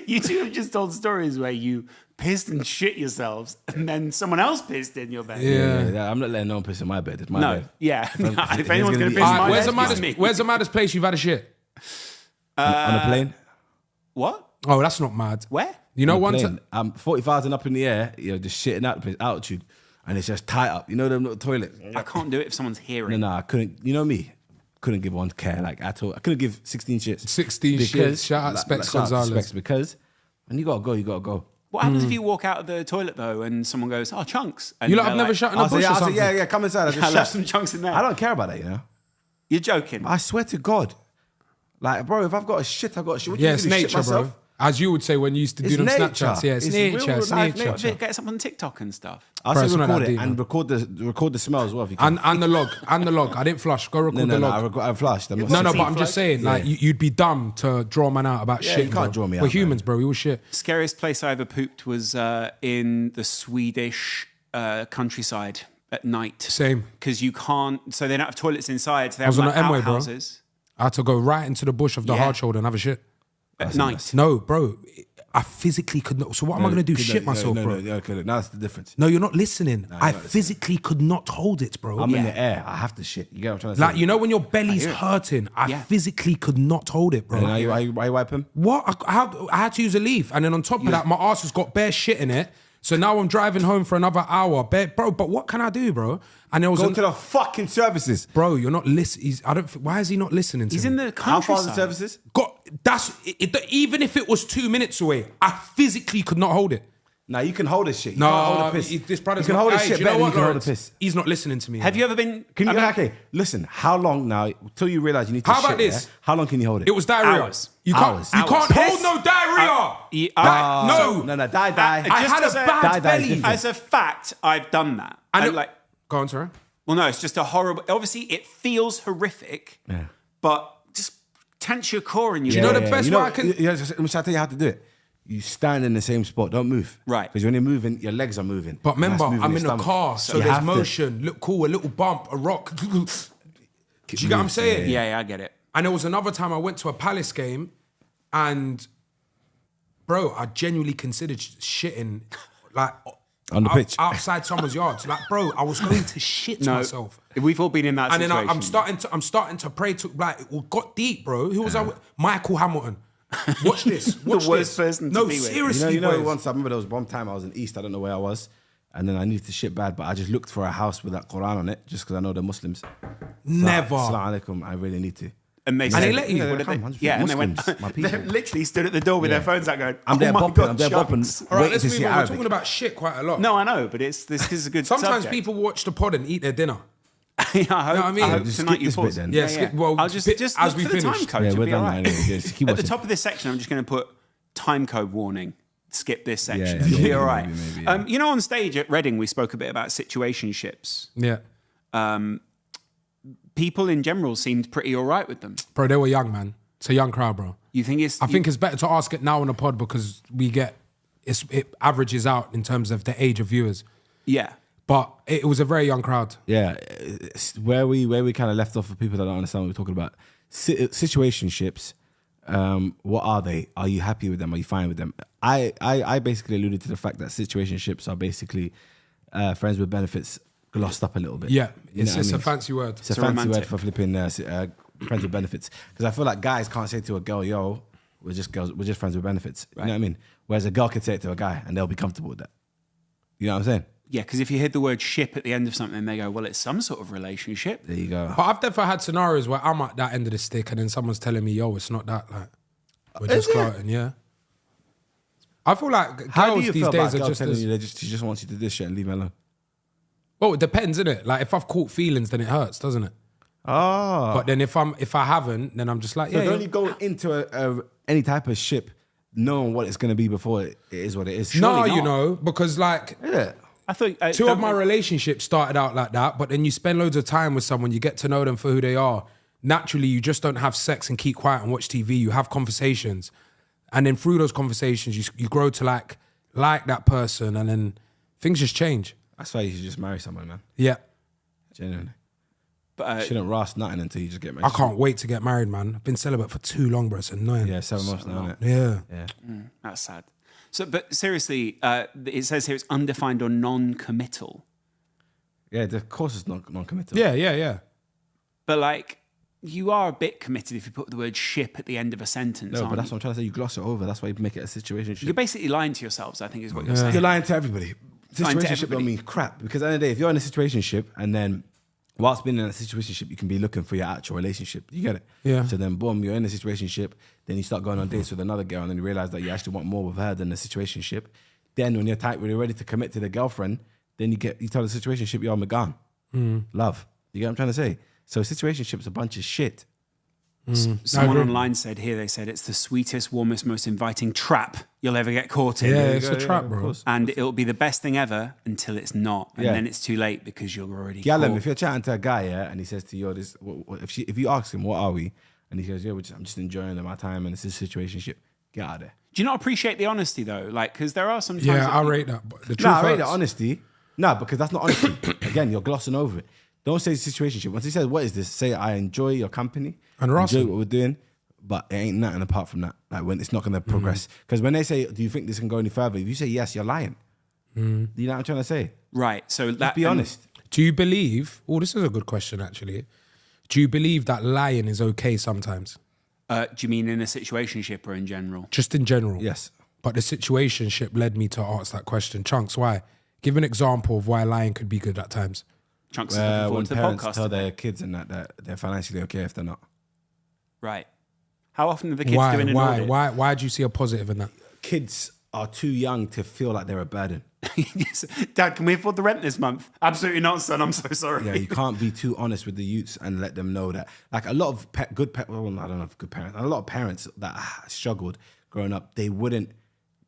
You two have just told stories where you pissed and shit yourselves and then someone else pissed in your bed. Yeah. I'm not letting no one piss in my bed. It's my No, bed. yeah. if If anyone's going to there's gonna be- piss in All right, my where's bed, the it's me. where's the maddest place you've had a shit? On a plane? What? Oh, that's not mad. Where? You know, On a one plane. time... I'm 40,000 up in the air, just shitting out the place, altitude, and it's just tight up. You know them little toilets? I can't do it if someone's hearing. No, I couldn't. You know me? Couldn't give one care like at all. I couldn't give 16 shits. 16 shits. Shout out Specs shout out to Gonzalez. Specs, because when you gotta go. What happens if you walk out of the toilet though and someone goes, "Oh, Chunkz"? And You lot they're have never like, shot in a I'll say, bush or yeah, something? yeah, come inside. I I just left shut. some chunks in there. I don't care about that, you know. You're joking. I swear to God, like, bro, if I've got a shit, I've got a shit. What do Yeah, you it's do, shit nature, myself? bro. As you would say when you used to do It's them nature. Snapchats. Yeah, it's It's nature. real It's life nature. nature. It gets up on TikTok and stuff. I'll Bro, say it's not record that it deep, and man. record the smell as well if you can. And the log. And the log. I didn't flush. Go record the log. I flushed. I'm not No, saying- but I'm just saying, like, you'd be dumb to draw man out about Yeah, shit. you can't bro. draw me We're out, humans, bro. We all shit. Scariest place I ever pooped was in the Swedish countryside at night. Same. Because you can't, so they don't have toilets inside, so they I was have on like an M-way, bro. outhouses. I had to go right into the bush of the Yeah. hard shoulder and have a shit. At night. No, bro. I physically could not. So what am I going to do? Shit myself, bro? No, okay, look, now that's the difference. No, you're not listening. I not listening. physically could not hold it, bro. I'm in the air. I have to shit. You get what I'm trying to say? Like, you know when your belly's hurting, I Yeah. physically could not hold it, bro. And are you wiping? What? I had to use a leaf. And then on top of that, my ass has got bare shit in it. So now I'm driving home for another hour. Bro, but what can I do, bro? And there was Go to the fucking services. Bro, you're not listening. Why is he not listening to He's me? in the How far are the countryside. services? Even if it was 2 minutes away, I physically could not hold it. Nah, you can hold a shit. You can't hold a No, piss. this brother's you can hold a Hey, shit do you better know than you what, can hold a Lawrence? piss. He's not listening to me. Have you ever been? Can you, I mean, okay, listen, how long now, till you realise you need to How shit, about this? yeah? How long can you hold it? It was diarrhea. Hours. You can't. Hours. You Hours. can't Piss? hold no diarrhea. No. No, die. I Just had as a a- bad Die, belly. different. As a fact, I've done that. And I'm it- like, Go on, sorry. well, no, it's just a horrible. Obviously, it feels horrific. Yeah. But just tense your core and you. you know the best way I can- Let me tell you how to do it. You stand in the same spot, don't move. Right. Because when you're moving, your legs are moving. But And that's remember, moving I'm your in a stomach. car, so you there's have to motion. Look cool, a little bump, a rock. Do you get what I'm saying? Yeah, I get it. And there was another time I went to a Palace game, and bro, I genuinely considered shitting like On the pitch. outside someone's yard. Like, bro, I was going to shit myself. We've all been in that And then situation. I'm starting to pray to like it got deep, bro. Who was I with? Michael Hamilton. Watch this. Watch worst this. person to no, be with. seriously, You know, boys. once I remember there was one time I was in East, I don't know where I was, and then I needed to shit bad, but I just looked for a house with that Quran on it, just because I know they're Muslims. Never. Assalamu alaikum, I really need to. And they, And said, they let you? What Yeah, did come, they- 100%. yeah, and they went. Muslims, my They people. literally stood at the door with their phones out, going, I'm there "Oh my bopping, God, I'm there Chunkz." bopping. All right, waiting let's to move see on. We're Arabic. talking about shit quite a lot. No, I know, but this is a good. Sometimes subject. people watch the pod and eat their dinner. Yeah, I hope, what I mean? I hope Just tonight skip you this bit pause. then. Yeah, skip- well, I'll just bit- just as look we for the time finish. code. Yeah, Should we're be done all now right. anyway. Just keep At the watching. top of this section, I'm just going to put time code warning. Skip this section. yeah, You'll be maybe, all right. maybe, yeah. You know, on stage at Reading, we spoke a bit about situationships. Yeah. People in general seemed pretty all right with them. Bro, they were young, man. It's a young crowd, bro. You think it's? I think it's better to ask it now on the pod because it averages out in terms of the age of viewers. yeah. But it was a very young crowd. Yeah, it's where we kind of left off for people that don't understand what we're talking about. Situationships, what are they? Are you happy with them? Are you fine with them? I basically alluded to the fact that situationships are basically friends with benefits glossed up a little bit. Yeah, You know it's what I mean? a fancy word. It's a fancy romantic. word for flipping friends with benefits. Because I feel like guys can't say to a girl, "Yo, we're just friends with benefits." You know what I mean? Whereas a girl could say it to a guy and they'll be comfortable with that. You know what I'm saying? Yeah, because if you hear the word ship at the end of something, they go, well, it's some sort of relationship. There you go. But I've definitely had scenarios where I'm at that end of the stick and then someone's telling me, yo, it's not that. Like, we're just clouting, yeah. I feel like How do girls you these feel about days are girls just telling as... you she just wants you to do this shit and leave me alone? Well, it depends, innit? Like, if I've caught feelings, then it hurts, doesn't it? Oh. But then if I haven't, then I'm just like, So yeah. don't you go into any type of ship knowing what it's going to be before it is what it is? No, surely you not. know, because like... Yeah. I thought Two of my relationships started out like that, but then you spend loads of time with someone, you get to know them for who they are. Naturally, you just don't have sex and keep quiet and watch TV. You have conversations. And then through those conversations, you grow to like that person, and then things just change. That's why you should just marry someone, man. Yeah. Genuinely. But, You shouldn't rust nothing until you just get married. I can't wait to get married, man. I've been celibate for too long, bro. It's annoying. Yeah, 7 months now, innit? Yeah. Yeah. that's sad. So, but seriously, it says here it's undefined or non-committal. Yeah, the course is non-committal. Yeah. But like, you are a bit committed if you put the word ship at the end of a sentence. No, but aren't that's you? what I'm trying to say. You gloss it over. That's why you make it a situation. You're basically lying to yourselves, I think is what you're saying. You're lying to everybody. Lying to Situationship everybody. don't mean crap. Because at the end of the day, if you're in a situationship and then whilst being in a situationship, you can be looking for your actual relationship. You get it? Yeah. So then, boom, you're in a situationship. Then you start going on dates with another girl, and then you realize that you actually want more with her than the situationship. Then, when you're ready to commit to the girlfriend, then you tell the situationship, "Yo, I'm gone." Love. You get what I'm trying to say? So situationship's a bunch of shit. Someone agree. online said here, they said it's the sweetest, warmest, most inviting trap you'll ever get caught in. Yeah, There you it's go, a trap, of bro. course. And it'll be the best thing ever until it's not. And Yeah. then it's too late because you're already Gallum, caught. if you're chatting to a guy, yeah, and he says to you, if you ask him, "What are we?" and he goes, "Yeah, I'm just enjoying my time, and it's a situationship," get out of there. Do you not appreciate the honesty though? Like, because there are some times. Yeah, that I people- rate that. But the truth No, I rate hurts. the honesty. No, because that's not honesty. Again, you're glossing over it. Don't say situationship. Once he says, "What is this?" say, "I enjoy your company, And enjoy Russell. what we're doing, but it ain't nothing apart from that. Like when it's not going to progress." Because when they say, "Do you think this can go any further?" If you say yes, you're lying. You know what I'm trying to say? Right. So that. Be honest. Do you believe... Oh, this is a good question, actually. Do you believe that lying is okay sometimes? Do you mean in a situationship or in general? Just in general? Yes. But the situationship led me to ask that question. Chunkz, why? Give an example of why lying could be good at times. Chunkz is looking forward When to the parents podcast. tell today. their kids and that they're financially okay if they're not. Right. How often are the kids Why? doing an Why? audit? Why do you see a positive in that? Kids are too young to feel like they're a burden. Yes. Dad, can we afford the rent this month? Absolutely not, son. I'm so sorry. Yeah, you can't be too honest with the youths and let them know that. Like a lot of well, I don't know if good parents, a lot of parents that struggled growing up, they wouldn't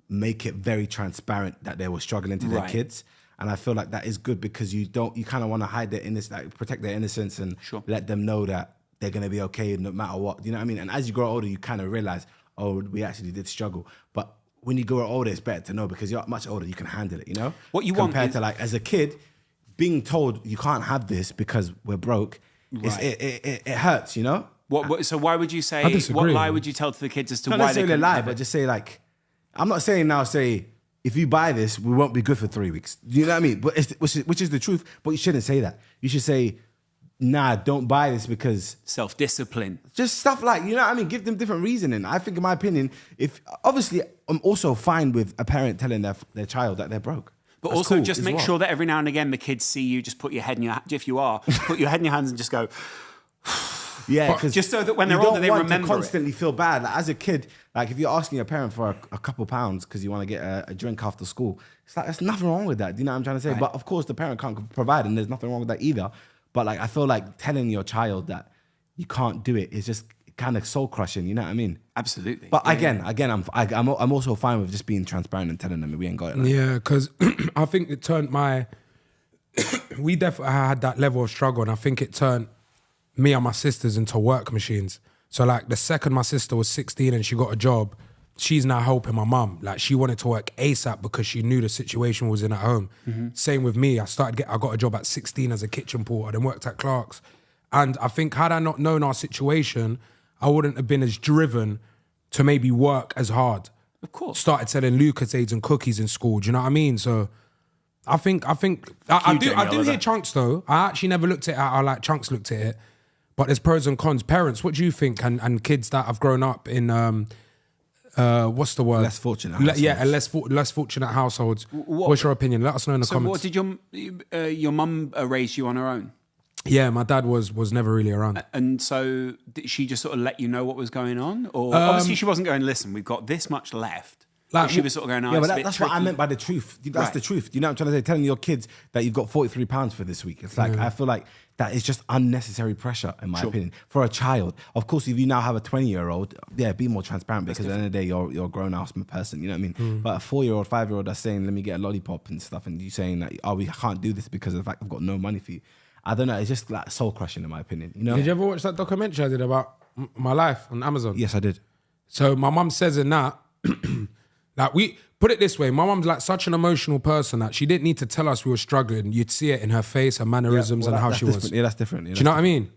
make it very transparent that they were struggling to their kids. And I feel like that is good because you kind of want to hide their innocence, like protect their innocence and let them know that they're going to be okay no matter what. You know what I mean? And as you grow older, you kind of realize, oh, we actually did struggle. But when you grow older, it's better to know because you're much older, you can handle it, you know? What you Compared want to like, as a kid, being told you can't have this because we're broke, it hurts, you know? So why would you say, I disagree. what lie would you tell to the kids as to Not why they necessarily couldn't lie, have but it? just say like, I'm not saying now, if you buy this, we won't be good for 3 weeks. You know what I mean? But which is the truth, but you shouldn't say that. You should say, nah, don't buy this because... Self-discipline. Just stuff like, you know what I mean? Give them different reasoning. I think in my opinion, obviously I'm also fine with a parent telling their child that they're broke. But That's also cool just as make well. sure that every now and again the kids see you, just put your head in your... If you are, put your head in your hands and just go... Yeah, because just so that when they're older, they remember to constantly feel bad. Like, as a kid, like if you're asking your parent for a couple pounds because you want to get a drink after school, it's like there's nothing wrong with that. Do you know what I'm trying to say? Right. But of course, the parent can't provide, and there's nothing wrong with that either. But like, I feel like telling your child that you can't do it is just kind of soul crushing. You know what I mean? Absolutely. But again, I'm also fine with just being transparent and telling them we ain't got it. Like. Yeah, because I think it turned we definitely had that level of struggle, and I think it turned me and my sisters into work machines. So like the second my sister was 16 and she got a job, she's now helping my mum. Like she wanted to work ASAP because she knew the situation was in at home. Same with me. I got a job at 16 as a kitchen porter, then worked at Clark's. And I think had I not known our situation, I wouldn't have been as driven to maybe work as hard. Of course. Started selling Lucasades and cookies in school. Do you know what I mean? So I think I do hear Chunkz though. I actually never looked at it how like Chunkz looked at it. But there's pros and cons. Parents, what do you think? And kids that have grown up in what's the word? Less fortunate households. Yeah, less fortunate households. What's your opinion? Let us know in the comments. So what did your mum raise you on her own? Yeah, my dad was never really around. And so did she just sort of let you know what was going on? Or obviously she wasn't going, listen, we've got this much left. Like, she was sort of going, yeah, but that's what I meant by the truth. That's the truth. You know what I'm trying to say? Telling your kids that you've got £43 for this week. It's like, I feel like that is just unnecessary pressure, in my opinion, for a child. Of course, if you now have a 20-year-old, be more transparent because at the end of the day, you're a grown-ass person, you know what I mean? But a 4-year-old, 5-year-old that's saying, let me get a lollipop and stuff, and you saying that, oh, we can't do this because of the fact I've got no money for you. I don't know. It's just like soul-crushing, in my opinion. You know? Did you ever watch that documentary I did about my life on Amazon? Yes, I did. So my mum says in that, like we put it this way, my mum's like such an emotional person that she didn't need to tell us we were struggling. You'd see it in her face, her mannerisms, and how she was. Yeah, that's different. Yeah, Do you know what I mean?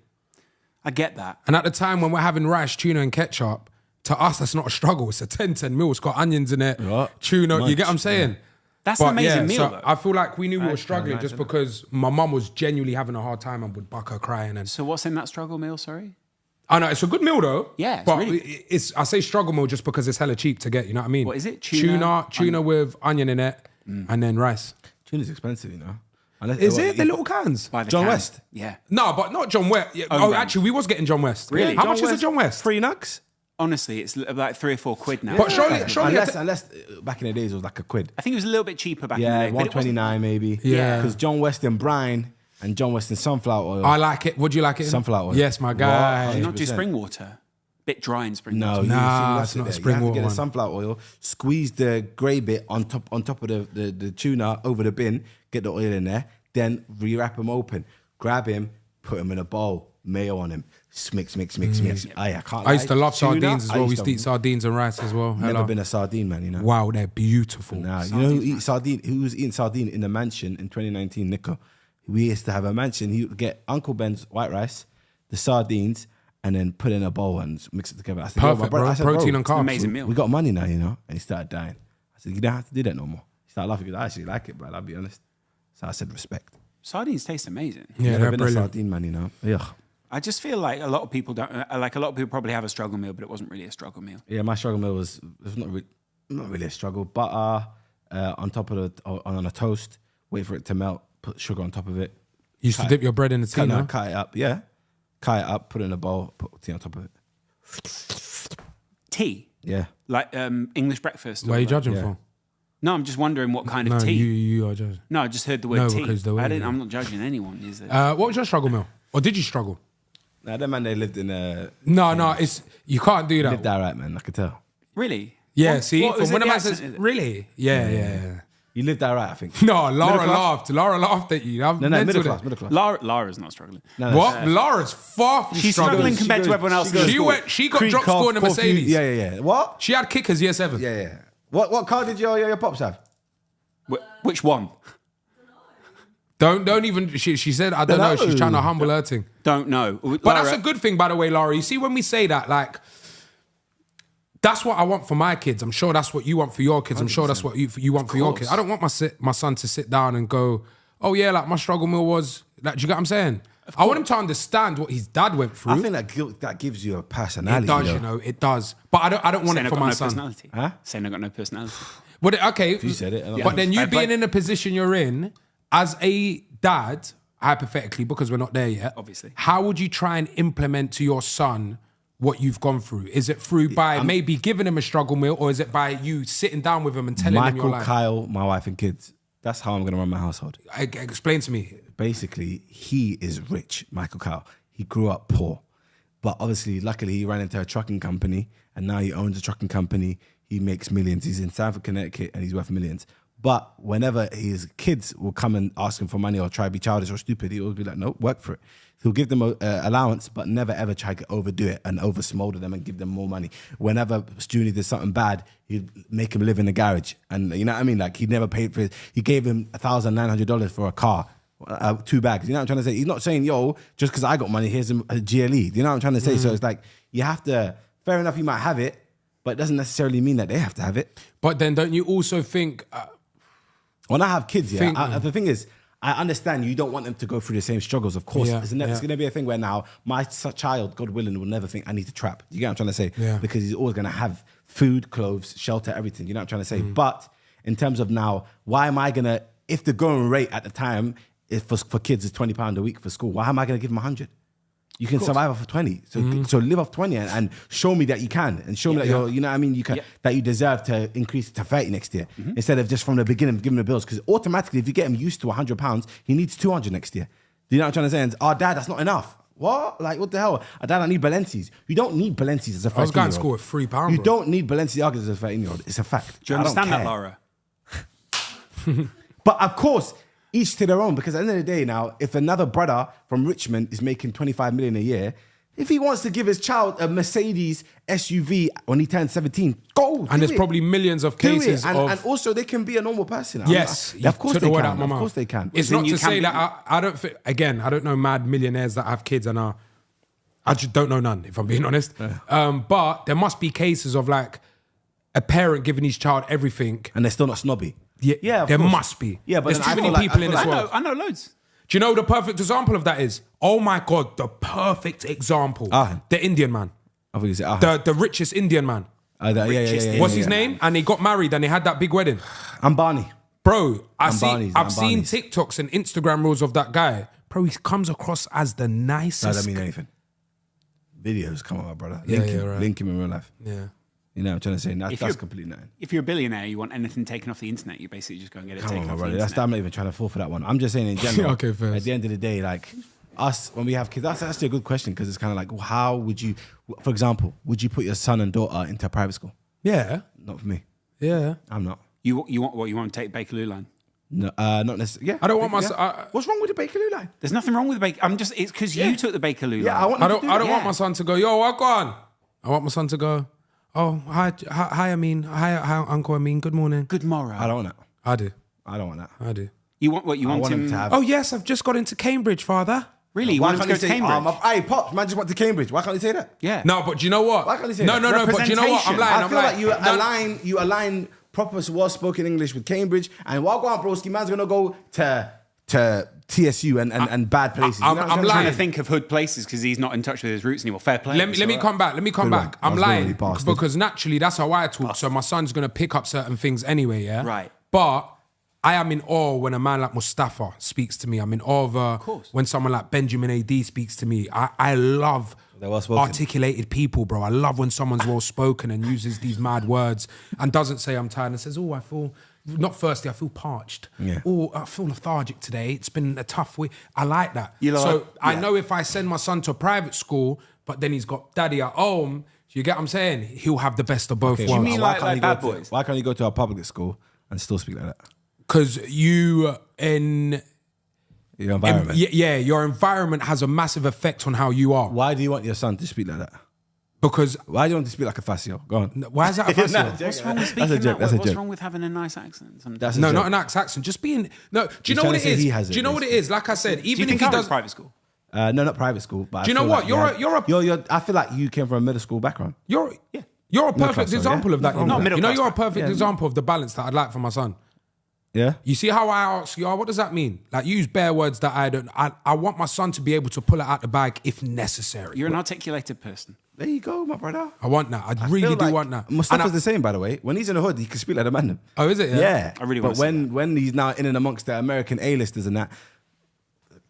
I get that. And at the time when we're having rice, tuna, and ketchup, to us that's not a struggle. It's a 10 meal. It's got onions in it, tuna. You get what I'm saying? Yeah. That's an amazing meal. So though. I feel like we knew we were struggling just because my mum was genuinely having a hard time and would buck her crying. And So what's in that struggle meal, sorry? I know it's a good meal though. Yeah, it's but really I say struggle meal just because it's hella cheap to get. You know what I mean? What is it? Tuna with onion in it, and then rice. Tuna's expensive, you know. Unless, Is it the little cans? By the John can. West? Yeah. No, but not John West. Yeah, Oh, right. actually, we was getting John West. Really? How John much is a John West? 3 nugs? Honestly, it's like 3 or 4 quid now. But surely, Unless back in the days it was like a quid. I think it was a little bit cheaper back in the Yeah, day. but it wasn't- $1.29 maybe. Yeah. Because John West and brine and John West and sunflower oil. I like it. Would you like it? in? Sunflower oil. Yes, my guy. Do you not do 100%. spring water? Bit dry in spring No, water. Nah, it's not a spring you have water to get one. the sunflower oil, squeeze the grey bit on top of the tuna over the bin, get the oil in there, then rewrap them open, grab him, put him in a bowl, mayo on him, mix. I can't I used to lie. love Tuna, sardines as I well. We used used to eat sardines and rice as well. Never Hello. been a sardine man, you know. Wow, they're beautiful. Nah, you know who eats sardine? Who was eating sardine in the mansion in 2019? Nico. We used to have a mansion. He would get Uncle Ben's white rice, the sardines, and then put it in a bowl and mix it together. I said, Perfect, my brother, bro. I said, Protein and carbs. Amazing meal. We got money now, you know. And he started dying. I said, you don't have to do that no more. He started laughing because I actually like it, bro. I'll be honest. So I said, respect. Sardines taste amazing. Yeah, Never they're been brilliant. a sardine man, you know. Yeah. I just feel like a lot of people don't. Like a lot of people probably have a struggle meal, but it wasn't really a struggle meal. Yeah, my struggle meal was not really a struggle. Butter on top of on a toast, wait for it to melt, put sugar on top of it. You used to dip your bread in the tea, no? Cut it up, yeah. Cut it up, put it in a bowl, put tea on top of it. Tea, Yeah. like English breakfast. Where are you judging Yeah. for? No, I'm just wondering what kind of tea. You are judging. No, I just heard the word No, tea. because the way I'm not judging anyone. Is it? What was your struggle, Mel? Or did you struggle? Nah, that man, they lived in a... No, it's you can't do that. Lived that right, man. I could tell. Really? Yeah, What- see, what was from when it, a the man says, accent? really? Yeah. You lived that right, I think. No, Laura class? laughed. Laura laughed at you. I'm No, mental middle class. Lara's not struggling. No, What? Lara's far from She's struggling. struggling compared to everyone else. She got drop score in a Mercedes. Yeah. What? She had kickers year 7. Yeah. What car did your pops have? Which one? Don't even. She said I don't know. She's trying to humble her thing. Don't know. But that's a good thing, by the way, Laura. You see, when we say that, like, that's what I want for my kids. I'm sure that's what you want for your kids. I'm sure that's what you want for your kids. I don't want my son to sit down and go, oh yeah, like my struggle meal was, like, do you get what I'm saying? I want him to understand what his dad went through. I think that gives you a personality. It does, it does. But I don't want Saying it I've for got my no son. personality. Huh? Saying I've got no personality. But okay, You said it. but then you Fair play. being in the position you're in as a dad, hypothetically, because we're not there yet. Obviously. How would you try and implement to your son what you've gone through? Is it through by maybe giving him a struggle meal, or is it by you sitting down with him and telling him your Michael, life? Kyle, my wife and kids. That's how I'm going to run my household. Explain to me. Basically, he is rich, Michael Kyle. He grew up poor. But obviously, luckily, he ran into a trucking company and now he owns a trucking company. He makes millions. He's in Sanford, Connecticut, and he's worth millions. But whenever his kids will come and ask him for money or try to be childish or stupid, he'll always be like, no, work for it. He'll give them an allowance, but never ever try to overdo it and over-smolder them and give them more money. Whenever Stewie did something bad, he'd make him live in the garage. And you know what I mean? Like, he never paid for it. He gave him $1,900 for a car, 2 bags. You know what I'm trying to say? He's not saying, yo, just because I got money, here's a GLE. You know what I'm trying to say? So it's like, you have to, fair enough, you might have it, but it doesn't necessarily mean that they have to have it. But then don't you also think... When I have kids, the thing is, I understand you don't want them to go through the same struggles. Of course, it's going to be a thing where now my child, God willing, will never think I need to trap. You get what I'm trying to say? Yeah. Because he's always going to have food, clothes, shelter, everything. You know what I'm trying to say? But in terms of now, why am I going to, if the going rate at the time is for kids is £20 a week for school, why am I going to give them 100? You can survive off of 20. So live off 20 and show me that you can, and show me that you're, you know what I mean, you can, that you deserve to increase it to 30 next year instead of just from the beginning giving the bills. Because automatically, if you get him used to £100, he needs 200 next year. Do you know what I'm trying to say? And dad, that's not enough. What? Like, what the hell? Dad, I need Balenci's. You don't need Balenci's as a 13-year-old. I was going to school with £3. You bro. don't need Balenciagas as a 13-year-old. It's a fact. Do you I don't understand that, care. Laura? But of course, each to their own, because at the end of the day now, if another brother from Richmond is making 25 million a year, if he wants to give his child a Mercedes SUV when he turns 17, go. And there's probably millions of cases and, of... and also they can be a normal person. Yes, of course took they the word can. out my Of mouth. course they can. It's Then not you to can say be- that I don't think, again, I don't know mad millionaires that have kids and are, I just don't know none, if I'm being honest. But there must be cases of like a parent giving his child everything. And they're still not snobby. Yeah, of there course. must be. Yeah, but there's then too I many feel like- people I in feel this like- world. I know loads. Do you know the perfect example of that is? Oh my God, the perfect example. The Indian man. I think you say, The richest Indian man. What's his name? And he got married and they had that big wedding. Ambani. Bro, I've Ambani's. seen TikToks and Instagram reels of that guy. Bro, he comes across as the nicest. That doesn't mean anything. Videos come on, my brother. Yeah, Link him in real life. Yeah. You know what I'm trying to say? That's you're- completely nothing. If you're a billionaire, you want anything taken off the internet, you basically just go and get it Come taken on, off brother. the That's internet. I'm not even trying to fall for that one. I'm just saying in general. Okay, fair. At the end of the day, like us, when we have kids, that's actually a good question because it's kind of like, well, how would you, for example, would you put your son and daughter into a private school? Yeah. Not for me. Yeah. I'm not. You want what? You want to take Bakerloo line? No, not necessarily. Yeah, I don't want my yeah. son. What's wrong with the Bakerloo line? There's nothing wrong with the Baker. It's because you took the Bakerloo Yeah, line. I I don't want Yeah. my son to go, yo, Wagwan. I want my son to go, oh, hi, Amin. Hi, Uncle Amin. Good morning. Good morrow. I don't want that. I do. I don't want that. I do. You want what? You I want want him him to have. Oh, yes, I've just got into Cambridge, father. Really? You Why want him to can't go you to say, Cambridge? hey, Pops, man just went to Cambridge. Why can't you say that? Yeah. No, but do you know what? Why can't you say no, that? no, no, but do you know what? I'm Representation. lying. I I'm feel lying. like you align proper well-spoken English with Cambridge, and Wagwan broski man's gonna go to TSU and bad places. I'm what lying. I'm saying? trying to think of hood places because he's not in touch with his roots anymore. Fair play. Let me come back. Let me come Good back. one. I I'm was going lying really past it. because naturally that's how I talk. So my son's gonna pick up certain things anyway. Yeah. Right. But I am in awe when a man like Mustafa speaks to me. I'm in awe of course. when someone like Benjamin AD speaks to me. I love They're well spoken. articulated people, bro. I love when someone's well spoken and uses these mad words and doesn't say I'm tired and says, oh, I feel, not thirsty, I feel parched. Yeah. Oh, I feel lethargic today. It's been a tough week. I like that. You know so what? I Yeah. know if I send my son to a private school, but then he's got daddy at home, you get what I'm saying? He'll have the best of both worlds. you mean like you Bad go Boys? why can't you go to a public school and still speak like that? Because you in... Your environment. Yeah, your environment has a massive effect on how you are. Why do you want your son to speak like that? Because Why do you want to speak like a Fasio? Go on. why is that a facile? What's wrong with speaking That's a joke. That's a What's joke. wrong with having a nice accent? Sometimes? That's a No, joke. not an accent. Just being no. Do you He's know trying what to it say is? he has Do it, you know what it is? Like I said, Do you even think if I he went does, to private school? No, not private school. But Do you know what? I feel like you came from a middle school background. you're a Middle perfect class, example yeah. of that. You Not know, middle you know class, you're a right? perfect example of the balance that I'd like for my son. Yeah. You see how I ask you, what does that mean? Like use bare words that I don't. I want my son to be able to pull it out the bag if necessary. You're an articulated person. There you go, my brother. I want that. I really feel do like want that. Mustafa's And the same, by the way. When he's in the hood, he can speak like a man. Oh, is it? Yeah. I really But wanna see when he's now in and amongst the American A-listers and that,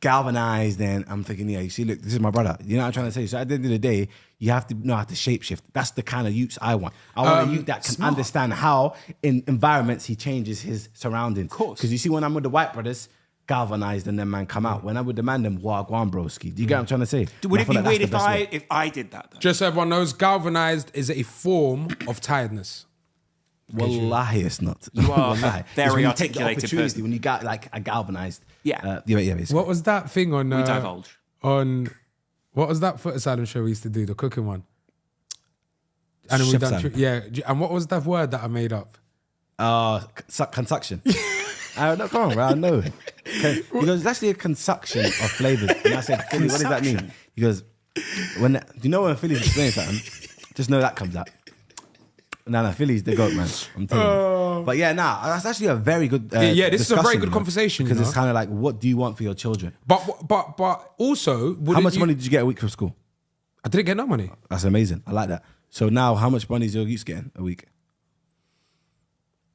galvanized, then I'm thinking, yeah, you see, look, this is my brother. You know what I'm trying to say? So at the end of the day, you have to know how to shapeshift. That's the kind of youths I want. I want a youth that can understand how in environments he changes his surroundings. Of course. Because you see, when I'm with the white brothers, galvanized and then man come out. When I'm with the man, them Wagwan broski. Do you get what I'm trying to say? Would And I it feel be like that's weird the best way. if I did that? Though? Just so everyone knows, galvanized is a form of tiredness. Wallahi, it's not. You are Wallahi. a It's very when you take the articulated opportunity, person. when you got like a galvanized. Yeah. Basically. What was that thing on? We divulge. On what was that foot asylum show we used to do? The cooking one. And then we Chef done, Sam. yeah. And what was that word that I made up? Consuction. No, come on, bro. I know. He goes, it's actually a consuction of flavors. And I said, Philly, what does that mean? He goes, do you know when Philly's explaining something? Just know that comes out. No, Philly's the goat, man. I'm telling you. But yeah, that's actually a very good. Yeah, this is a very discussion, good conversation, because you it's know? kind of like, what do you want for your children? But also, How much money did you get a week from school? I didn't get no money. That's amazing. I like that. So now, how much money is your youth getting a week?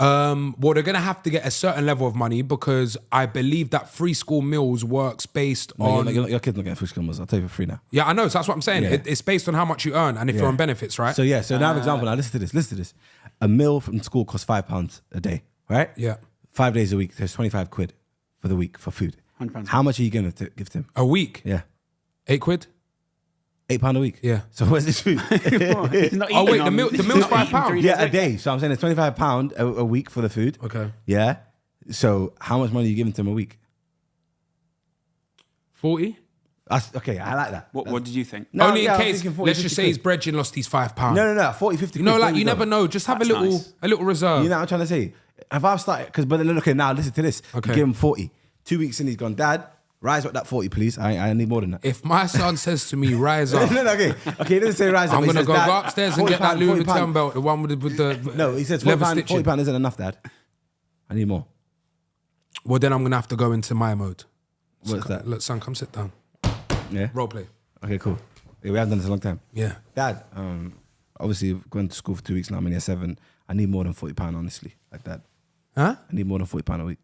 Well, they're gonna have to get a certain level of money because I believe that free school meals works based on. Your kid's not getting food meals. I'll tell you for free now. Yeah, I know. So that's what I'm saying. Yeah. It's based on how much you earn and if you're on benefits, right? So now an example. Now listen to this. A meal from school costs £5 a day, right? Yeah. 5 days a week. There's 25 quid for the week for food. £100. How much are you going to give to him? A week, Yeah, £8. £8 a week. Yeah. So where's this food? He's not Oh, eating wait, the on- meal- the he's meal's not eating £5. 3 days Yeah, a week. day. So I'm saying it's £25 a week for the food. Okay. Yeah. So how much money are you giving to him a week? 40. That's okay. I like that. What did you think? No, Only yeah, in I'm case, thinking 40, let's just 50 say his quid. brethren lost his £5. No, 40, 50 You know, quid, like there you go. never know. Just have That's a little nice. reserve. You know what I'm trying to say? If I've started, because but then okay, now listen to this. Okay. You give him 40. 2 weeks in, he's gone, Dad, rise up that 40, please. I need more than that. If my son says to me, rise up, No, okay. Okay, he doesn't say rise up. I'm he gonna says, go "Dad, upstairs and get that Louis £40, Vuitton belt, the one with the No, he says leather £40, stitching. £40 isn't enough, Dad. I need more. Well, then I'm gonna have to go into my mode. What's that? Look, son, come sit down. Yeah. Role play. Okay, cool. Yeah, we haven't done this in a long time. Yeah. Dad, obviously going to school for 2 weeks now. I'm in year 7. I need more than £40, honestly. Like that. Huh? I need more than £40 a week.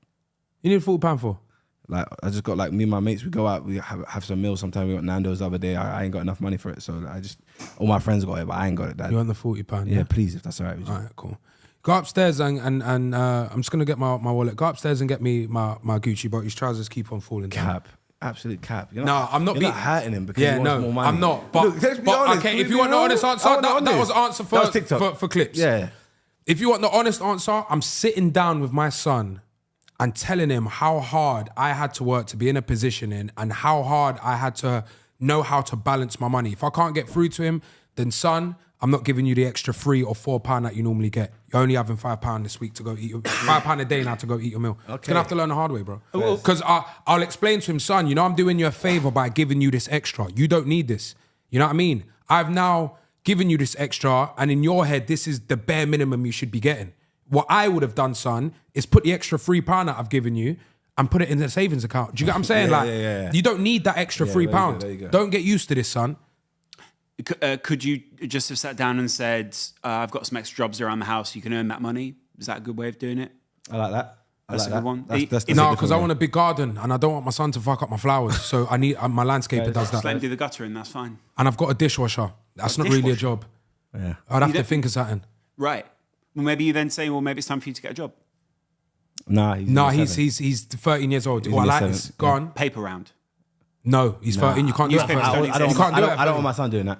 You need £40 for? Like I just got like me and my mates. We go out. We have some meals. Sometimes we got Nando's the other day. I ain't got enough money for it, so I just all my friends got it, but I ain't got it. Dad. You want the £40? Yeah, please, if that's all right with you. All right, cool. Go upstairs and I'm just gonna get my wallet. Go upstairs and get me my Gucci, but his trousers keep on falling down. Cap, absolute cap. You're No, I'm not You're being not hurting him because Yeah, he wants no, more money. I'm not. But, Look, let's be but honest, okay, can if we you be want the honest? honest answer, I want the that was honest. answer That was TikTok. for clips. Yeah. If you want the honest answer, I'm sitting down with my son and telling him how hard I had to work to be in a position in and how hard I had to know how to balance my money. If I can't get through to him, then son, I'm not giving you the extra £3 or £4 that you normally get. You're only having £5 this week to go eat £5 a day now to go eat your meal. You're gonna have to learn the hard way, bro. Because I'll explain to him, son, you know I'm doing you a favor by giving you this extra. You don't need this. You know what I mean? I've now given you this extra, and in your head, this is the bare minimum you should be getting. What I would have done, son, is put the extra £3 that I've given you and put it in the savings account. Do you get what I'm saying? Yeah. You don't need that extra £3. there you go. Don't get used to this, son. Could you just have sat down and said, I've got some extra jobs around the house, you can earn that money? Is that a good way of doing it? I like that. That's a like good one. That's the No, different because I one. want a big garden and I don't want my son to fuck up my flowers. So I need my landscaper does Just let him that. do the guttering, that's fine. And I've got a dishwasher. That's not really a dishwasher? job. Yeah. I'd have You to don't- think of something. Right. Well, maybe you then say, well, maybe it's time for you to get a job. Nah, No, in year he's 13 years old. He's Well, in I year like this. seven, Go yeah. on. Paper round. No, he's 13. You can't do it. Newspapers at don't 13. I don't, You can't do it. at I don't 13. want my son doing that.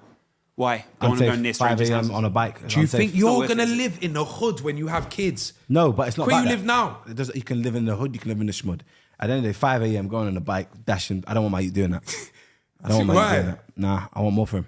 Why? Don't I'm want to go safe. near 5 strangers' a.m. houses. on a bike. Do you think not you're worth gonna it, is it? live in the hood when you have kids? No, but it's not Where about you that. live now? It doesn't, you can live in the hood, you can live in the schmud. At the end of the day, 5 a.m. going on a bike, dashing. I don't want my youth doing that. I don't want my Why? youth doing that. Nah, I want more for him.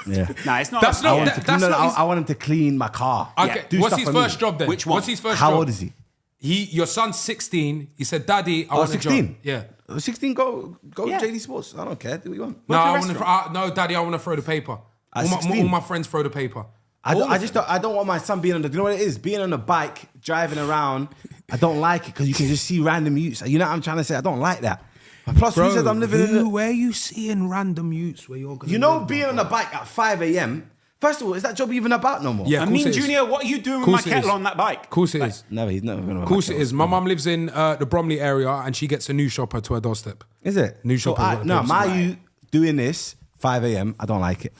Yeah. Nah, it's not. That's I not- want, that- him to, that's no, no, not his- I want him to clean my car. Okay. Do What's stuff his for me. first job then? Which one? What's his first How job? old is he? Your son's 16. He said, "Daddy, I want a job." 16? Yeah. 16, go Yeah. JD Sports. I don't care. Do what you want. No, Work I in a want to. restaurant. No, Daddy, I want to throw the paper. At All 16? my friends throw the paper. I don't want my son being on the. You know what it is? Being on a bike, driving around. I don't like it because you can just see random youths. You know what I'm trying to say? I don't like that. Plus, who says I'm living in the. Where are you seeing random youths where you're gonna You know, live, being bro? on a bike at 5 a.m. First of all, is that job even about no more? Yeah, I of course mean, it is. Junior, what are you doing with Course my it kettle is. on that bike? Of course it is. No, he's never going to. Of course it is. My mum lives in the Bromley area and she gets a new shopper to her doorstep. Is it? New so shop is no, what it my is. you doing this 5 a.m. I don't like it.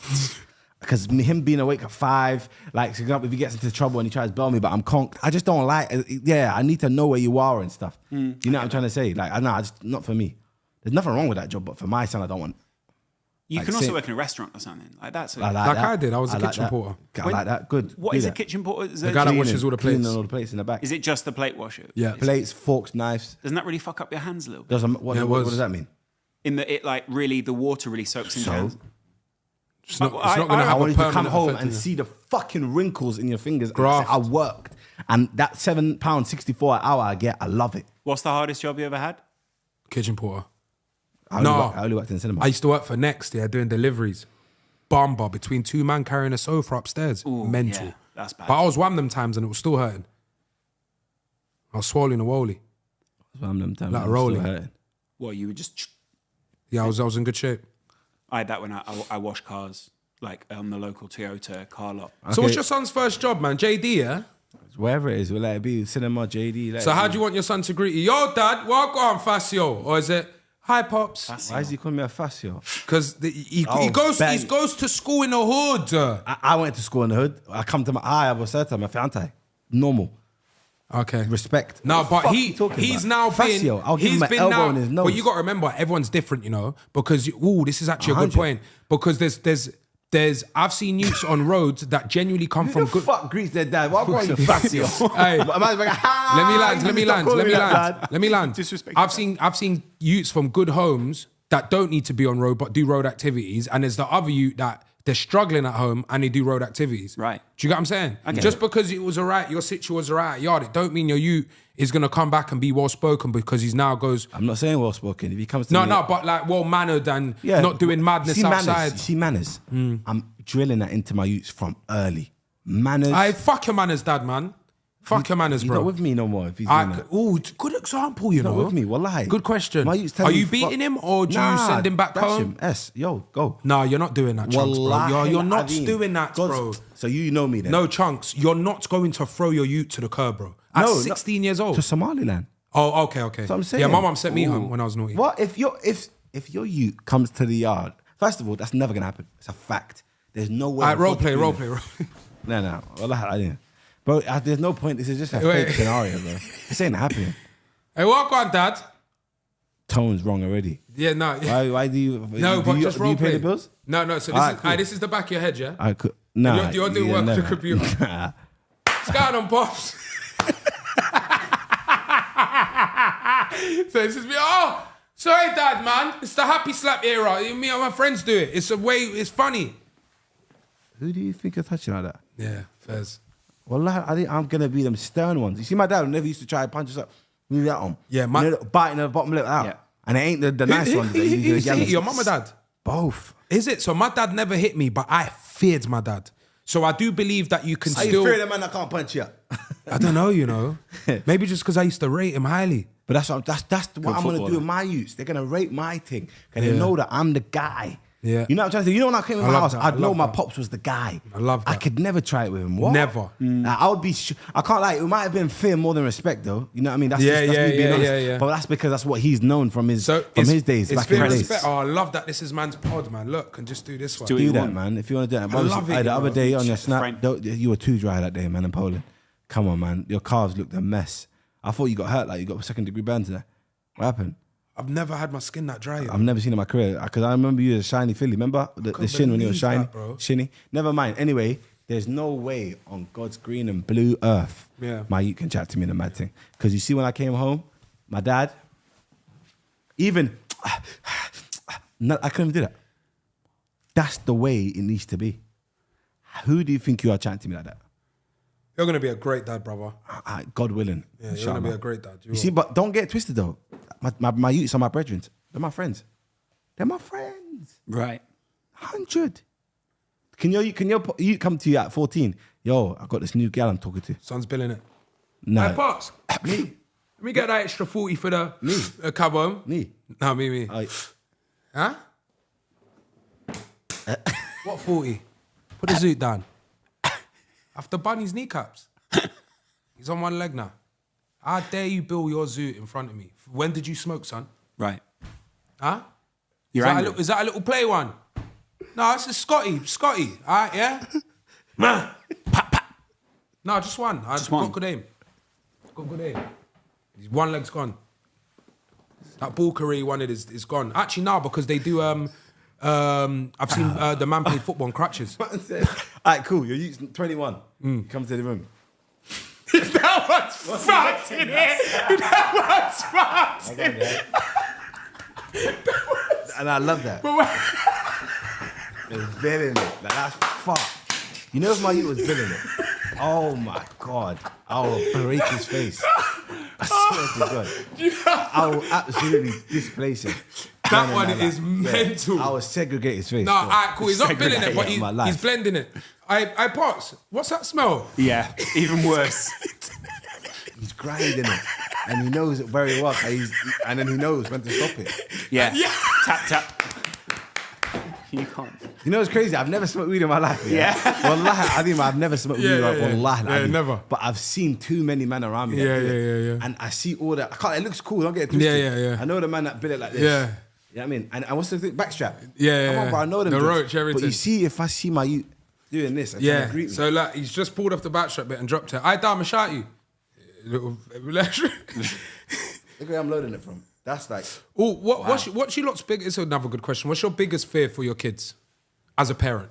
Because him being awake at 5, like, for example, if he gets into trouble and he tries to bail me, but I'm conked, I just don't like it. Yeah, I need to know where you are and stuff. You know what I'm trying to say? Like, I just not for me. There's nothing wrong with that job, but for my son, I don't want. You Like, can also say- work in a restaurant or something. Like that's. I Like that. I did. I was a like kitchen that. porter. I like that. Good. What Do is a that. kitchen porter? Is The it- guy that Cleaning, washes all the plates. Cleaning all the plates in the back. Is it just the plate washer? Yeah. Plates, forks, knives. Doesn't that really fuck up your hands a little bit? What Yeah, it what was. does that mean? In that it like really the water really soaks into your hands. It's not, I- going to I have I want a you to come permanent home effect and on you. see the fucking wrinkles in your fingers. And Graft. say, I worked. And that £7.64 an hour I get, I love it. What's the hardest job you ever had? Kitchen porter. I only worked in cinema. I used to work for Next, yeah, doing deliveries. Bamba between two man carrying a sofa upstairs. Ooh, Mental. yeah, that's bad. But I was wham them times and it was still hurting. I was swallowing a woolly. Like a rolling. Well, you would just. Yeah, I was in good shape. I had that when I wash cars, like on the local Toyota car lot. So what's your son's first job, man? JD, yeah? Wherever it is, we'll let it be cinema, JD. So how do you want your son to greet you? Yo, dad, Wagwan, Facio. Or is it, hi, Pops? Why is he calling me a fascio? Because he Oh, goes bang. he goes to school in the hood. I went to school in the hood. I come to I was certain, my fiance. Normal. Okay. Respect. No, What the but fuck you talking he's about? now been Fascio. I'll give he's him an been elbow now. on his nose. But you got to remember, everyone's different, you know, because this is actually a good 100. point. Because there's I've seen youths on roads that genuinely come Who from the good. fuck greets their dad? Why are you fascio? Hey. Let Let me land. Disrespect. I've seen youths from good homes that don't need to be on road but do road activities, and there's the other youth that they're struggling at home and they do road activities. Right. Do you get what I'm saying? get Just it. because it was alright, your situation was alright at yard, it don't mean your youth is gonna come back and be well spoken because he's now goes. I'm not saying well spoken. If he comes to No, me, but like well mannered and not doing madness see outside. Manners, you see manners. I'm drilling that into my youths from early. Manners. I fuck your manners, dad, man. Fuck your manners, He's bro. not with me no more. If he's doing that. Oh, good example, you know. Not with me. Wallahi. Good question. My youths tell Are me, you fuck- beating him or do you Nah, send him back dash home? Yo, go. No, you're not doing that, Chunks, bro. Wallahi You're not Azim. doing that, God's- bro. So you know me then? No, Chunks, you're not going to throw your youth to the curb, bro. At No, 16 years old. To Somaliland. Oh, okay. That's what I'm saying. Yeah, my mum sent me Ooh. home when I was naughty. What if your youth comes to the yard? First of all, that's never gonna happen. It's a fact. There's no way. All right, of role God play. doing it. No. Wallahi, I didn't. Bro, there's no point. This is just a Wait. fake scenario, bro. This ain't happening. Hey, walk on, dad. Tone's wrong already. Yeah, no. Why do you? No, but just do role you pay play. the bills? No. So this Alright, is cool. this is the back of your head, yeah? I could. Nah, You're doing work with the never. computer. Nah. What's going on, pops? So this is me. Oh, sorry, dad, man. It's the happy slap era. Me and my friends do it. It's a way. It's funny. Who do you think you're touching like that? Yeah, Fez. Wallahi, I think I'm gonna be them stern ones. You see, my dad never used to try and punch us up. Move that on. Yeah, my biting the bottom lip out. Yeah. And it ain't the nice ones. that you do Who's again. hit your mum or dad? Both. Is it? So my dad never hit me, but I feared my dad. So I do believe that you can Are you still. fearing a man that can't punch you? I don't know, you know. Maybe just because I used to rate him highly. But that's what I'm gonna footballer. do with my youths. They're gonna rate my thing. And they know that I'm the guy. Yeah. You know what I'm trying to say? You know when I came in I my love house, that. I'd I know love my that. pops was the guy. I love I that. could never try it with him. What? Never. Like, I would be. I can't lie. It might have been fear more than respect, though. You know what I mean? That's Yeah, just, that's me being honest. yeah. But that's because that's what he's known from his days. It's Back in fear the and days. respect. Oh, I love that. This is man's pod, man. Look, and just do this one. do it. Do you that, want. man. If you want to do that. I love it, The other bro. day on your Check the snap, frame. you were too dry that day, man, in Poland. Come on, man. Your calves looked a mess. I thought you got hurt, like you got second-degree burns there. What happened? I've never had my skin that dry. I've never seen in my career because I remember you as a shiny filly. Remember the shin when you were believe shiny, that, bro. shinny. Never mind. Anyway, there's no way on God's green and blue earth, my youth can chat to me in a mad thing. Because you see, when I came home, my dad, even I couldn't do that. That's the way it needs to be. Who do you think you are chatting to me like that? You're gonna be a great dad, brother. God willing. Yeah, you're gonna be a great dad. You see, but don't get it twisted though. My youths are my brethren. They're my friends. They're my friends. Right. 100. Can you come to you at 14? Yo, I got this new gal I'm talking to. Son's billing it. No. Hey, Pops. Me. Let me get that extra 40 for the cab home. Me. No, me. I- Huh? What 40? Put the zoot down. After Bunny's kneecaps. He's on one leg now. How dare you bill your zoot in front of me? When did you smoke, son? Right. Huh? You're angry. Is that a little play one? No, it's a Scotty. All right, yeah? No, just one. Just one. Got good aim. Got good aim. His one leg's gone. That ball career he wanted is gone. Actually, no, because they do. I've seen the man play football on crutches. All right, cool. You're using 21. Come to the room. That one's fucked in here. That one's fucked. And I love that. It's billing it. Like, that's fucked. You know if my youth was billing it? Oh my God. I will break his face. I swear to God. I will absolutely displace him. That No, one no, is mental. I will segregate his face. No, all right, cool. He's not billing it, but Segregate my life. he's blending it. I Pops, what's that smell? Yeah. Even worse. He's grinding it. And he knows it very well. And then he knows when to stop it. Yeah. Tap. You can't. You know what's crazy? I've never smoked weed in my life. Yeah. Wallahi, I think I've never smoked weed. Wallahi, Yeah, never. But I've seen too many men around me. that Yeah, do it. yeah. And I see all that. It looks cool. Don't get it twisted. Yeah. I know the man that built it like this. Yeah. You know what I mean? And what's the thing? Backstrap. Yeah. Come on, bro. I know them. The jobs. roach, everything. But you see, if I see my youth doing this, and trying to Yeah. greet me. So like he's just pulled off the backstrap bit and dropped it. I damn shot you. Little Look where I'm loading it from. That's like. Oh, what's your lot's big? It's another good question. What's your biggest fear for your kids as a parent?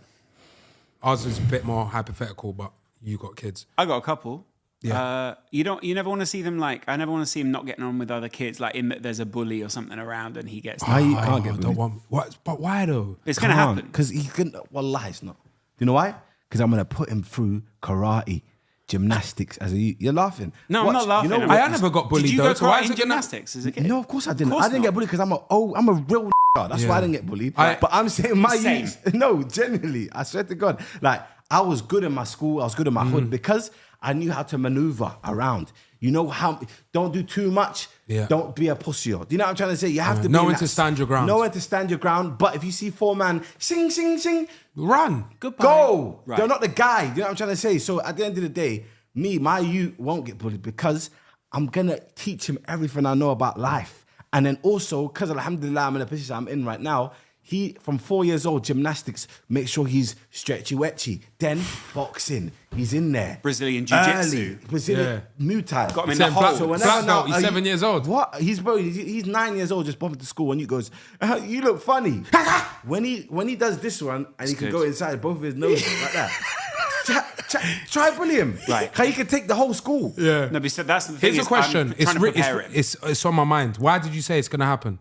Ours is a bit more hypothetical, but you got kids. I got a couple. Yeah. You never want to see them I never want to see him not getting on with other kids. Like in that there's a bully or something around and he gets. Why you can't get don't bullied? want, but why though? It's gonna happen. Because he's gonna. Wallahi, it's not. Do you know why? Because I'm gonna put him through karate, gymnastics as a youth. You're laughing. No, I'm not laughing. You know I what? never got bullied Did you though. go So why karate is in it gonna? gymnastics as a kid? No, of course I didn't. course I didn't not. get bullied because I'm a real. That's why I didn't get bullied. But I'm saying my Same. youth. No, genuinely, I swear to God, like I was good in my school. I was good in my hood because I knew how to maneuver around. You know how? Don't do too much. Yeah. Don't be a pussy. Do you know what I'm trying to say? You have to Know be when in to that- stand your ground. Know when to stand your ground. But if you see 4-man, sing, Run. Goodbye. go. Right. You're not the guy. You know what I'm trying to say? So at the end of the day, my youth won't get bullied because I'm going to teach him everything I know about life. And then also, because alhamdulillah, I'm in a position I'm in right now, he, from 4 years old, gymnastics, make sure he's stretchy-wetchy. Then boxing, he's in there. Brazilian jiu-jitsu. Early, Brazilian Muay Thai. Got him in Same the hole. black- So black whenever belt, he's now- 7 years old. What? He's 9 years old, just bumping to school, and you goes, you look funny. when he does this one, and he can good. go inside both of his noses like that. Try bully him. Right. How you can take the whole school. Yeah. No, but so that's the thing. Here's a question. I'm trying to prepare him. It's on my mind. Why did you say it's gonna happen?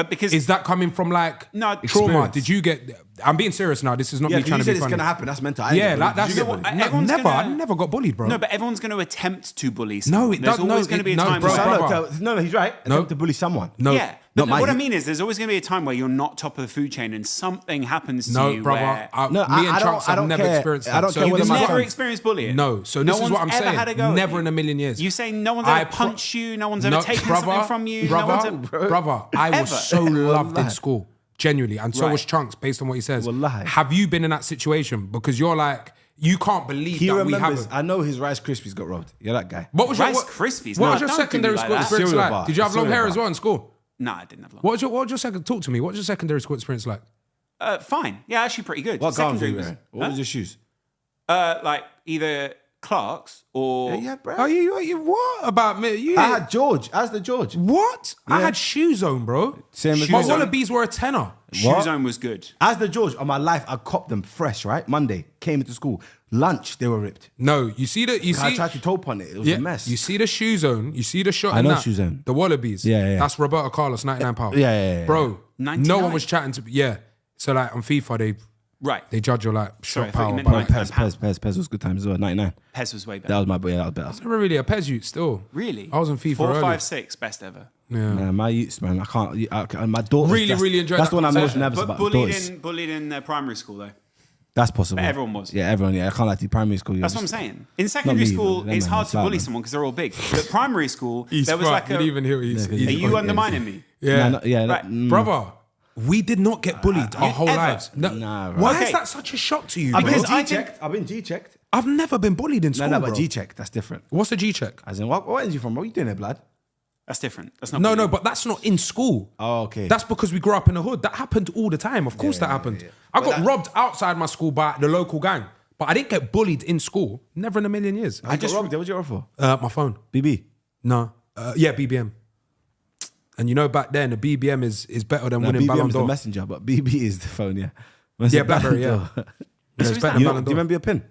Because Is that coming from like No, trauma? experience. Did you get? I'm being serious now. This is not Yeah, me because trying you to said be it's funny. going to happen. That's mental. Yeah, like that's Did you get bullied? everyone's never. gonna- I never got bullied, bro. no, but everyone's going to attempt to bully No, someone. it There's does- no, always going to be a no, time bro, where... brother. No, he's right. No. Attempt to bully someone. No. Yeah, Not but my what I youth. mean is there's always going to be a time where you're not top of the food chain and something happens to No, you brother. where... No, Me and I don't- Chunkz I have don't never care. experienced that. I don't So care you whether You've my just- never sons- experienced bullying? No. So No this is one's what I'm ever saying. had a go at Never you? in a million years. You say no one's I ever pro- punched you, no one's ever taken something from you, no one's brother, ever... brother, I was Ever. so loved in Wallahi. school. genuinely, and so Right. was Chunkz, based on what he says. Wallahi. Have you been in that situation? Because you're like, you can't believe He that we remembers. haven't. I know his Rice Krispies got robbed. You're that guy. What was your Rice Krispies? What No, was your don't do secondary me like school that. experience Cereal like? bar. Did you have long Cereal hair bar. as well in school? No, I didn't have long. What was your second? Talk to me. What was your secondary school experience like? Fine. Yeah, actually pretty good. What garments were Secondary you was- wearing? What was your shoes? Like either Clark's or Yeah, bro. Oh, you what about me? You, I had George. As the George. what? I Yeah. had Shoe Zone, bro. Same as My me. Wallabies were a tenner. What? Shoe Zone was good. As the George, on my life, I copped them fresh, right? Monday, came into school. Lunch, they were ripped. No, you see I tried to toe punt it. It was a mess. You see the Shoe Zone. You see the shot. I in know that, Shoe Zone. The Wallabies. Yeah. That's Roberto Carlos, £99. Yeah. Bro, 99? no one was chatting to. Yeah. So like on FIFA, Right. they judge your like Sorry, I shot thought you power. meant But like- Pez was good times as well. 99. Pez was way That better. was my boy. That was better. never really a Pez youth still. Really? I was on FIFA 4, early. 5, 6, best ever. Yeah. Man, my youths, man. I can't. My daughter. Really enjoyed That's that the one I'm most conversation. nervous But about. bullied Daughters. in primary school though. That's possible. But everyone was. Yeah, everyone. Yeah, I can't like the primary school. That's what I'm saying. In secondary me, school, man. it's Them hard man, to slow, bully man. someone because they're all big. But primary school, He's there was fucked. like You a. didn't even hear. He's Are Yeah, you yeah. undermining me? yeah. Right. Brother, we did not get bullied our whole ever? lives. No. Nah, bro. Why Okay. is that such a shock to you? I've bro? been Because I G-checked. I've been G-checked. I've never been bullied in No, school, no, bro. but G-check. That's different. What's a G check? As in, what is you from? What are you doing there, blood? That's different. That's not. No, bullying. but that's not in school. Oh, okay. That's because we grew up in the hood. That happened all the time. Of course that happened. I got robbed outside my school by the local gang, but I didn't get bullied in school. Never in a million years. I just robbed. What you robbed for? My phone. BB. No. Yeah, BBM. And you know back then, the BBM is better than No, winning BBM Ballon is the d'Or. messenger, but BB is the phone. Yeah. Yeah, BlackBerry, yeah. Ballon d'Or. Yeah, it's better than You know, Ballon do you d'Or. remember your pin?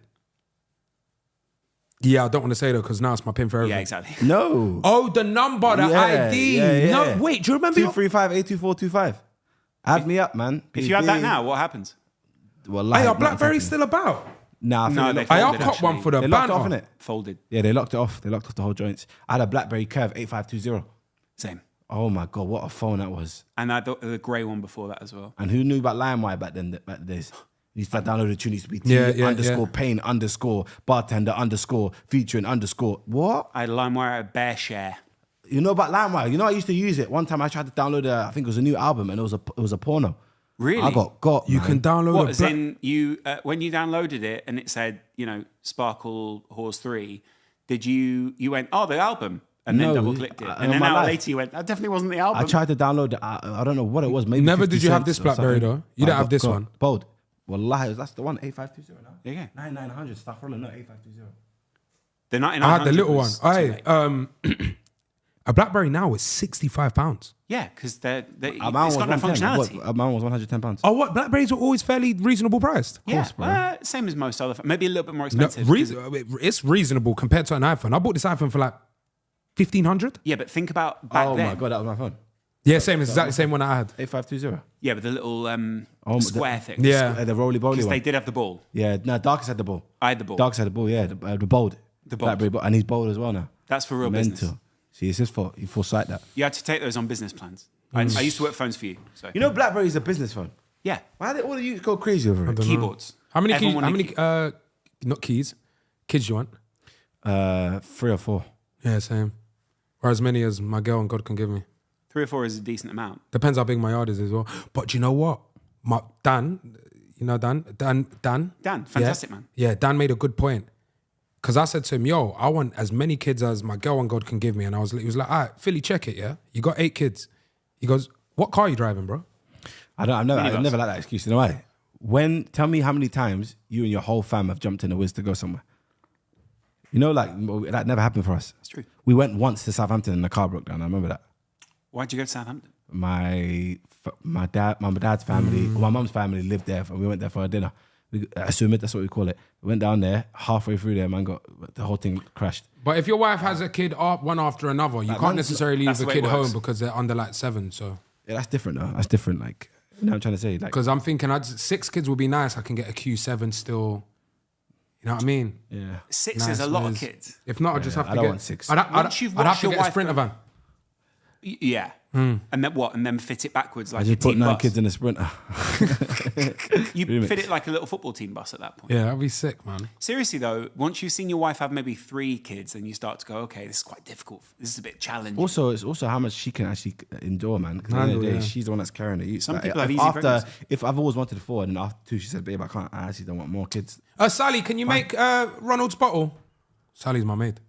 Yeah, I don't want to say that because now it's my pin for everything. Yeah, exactly. No. Oh, the number, the Yeah, ID. yeah. No, wait, do you remember your... 235-82425. Add me up, man. If you had that now, what happens? Well, Hey, are BlackBerry still about? Nah, I think No, they they locked Hey, it I'll folded, cop one actually. for the They locked it off, banter. innit? Folded. Yeah, they locked it off. They locked off the whole joints. I had a BlackBerry Curve 8520. Same. Oh my God, what a phone that was. And I had the grey one before that as well. And who knew about LimeWire back then, back the days? You used to download the tune, used to be T Yeah. pain underscore bartender underscore featuring underscore. What? I had a LimeWire, a Bear Share. You know about LimeWire? You know I used to use it. One time I tried to download I think it was a new album and it was a porno. Really? I got You man. can download What, a as Black... in you, when you downloaded it and it said, Sparkle Horse 3, did you went, oh, the album, and then No, double clicked it. I- And then in an my hour life. later you went, that definitely wasn't the album. I tried to download it. I don't know what it was. Maybe Never 50 did you have cents this or BlackBerry, something. though? You don't have this got one? Bold. Wallahi, that's the one. 8520 now. There you go. 9900. Start rolling. No, 8520. The 9900 I had the little one. was too late. A BlackBerry now is £65. Yeah, because Mine it's was got no 110. functionality. Mine was £110. Oh, what? BlackBerries are always fairly reasonable priced. Yeah, course, bro. same as most other, maybe a little bit more No, expensive. it's reasonable compared to an iPhone. I bought this iPhone for like 1,500. Yeah, but think about back Oh then. my God, that was my phone. Yeah, same. It's exactly the same one I had. 8520. Yeah, but the little Oh, square thing. Yeah. The roly poly Because one. they did have the ball. Yeah, no, Darkest had the ball. I had the ball. Darkest had the ball, yeah. The bold. The bold. BlackBerry bold. And he's bold as well now. That's for real Mental. business. See, it's his fault. He foresight that. You had to take those on business plans. I used to work phones for you. So You know, BlackBerry is a business phone. yeah, Why did all of you go crazy over it? keyboards. How many keys? Everyone How wanted many? Not keys. Kids you want? 3 or 4. Yeah, same. Or as many as my girl and God can give me. 3 or 4 is a decent amount. Depends how big my yard is as well. But do you know what? My Dan, you know Dan, Dan, fantastic yeah, man. Yeah, Dan made a good point. Because I said to him, yo, I want as many kids as my girl and God can give me. And he was like, all right, Philly, check it, yeah? You got 8 kids. He goes, what car are you driving, bro? I've never like that excuse. You know why? Tell me how many times you and your whole fam have jumped in a whiz to go somewhere. You know, like, that never happened for us. That's true. We went once to Southampton and the car broke down. I remember that. Why'd you go to Southampton? My dad's family, my mum's family lived there, and we went there for a dinner. We assume it, that's what we call it. We went down there, halfway through there, man, the whole thing crashed. But if your wife has a kid one after another, you can't necessarily leave that's the the way kid it works. home because they're under like 7. So, Yeah, that's different though. That's different. Like, you know what I'm trying to say? Like, because I'm thinking 6 kids would be nice. I can get a Q7 still. You know what I mean? yeah. 6 is a lot of Nice. kids. If not, I just have to I don't get. want 6. I'd have Once to you've get watched a your wife Sprinter go- van. Yeah, And then what? And then fit it backwards like I a just put team 9 bus. kids in a Sprinter. You fit it like a little football team bus at that point. Yeah, that'd be sick, man. Seriously though, once you've seen your wife have maybe 3 kids, then you start to go, okay, this is quite difficult. This is a bit challenging. Also, it's also how much she can actually endure, man. Because at the end of the day, she's the one that's carrying it. Some Like, people have if easy pregnancy. if I've always wanted 4, and then after 2, she said, babe, I actually don't want more kids. Sally, can you make Ronald's bottle? Sally's my maid.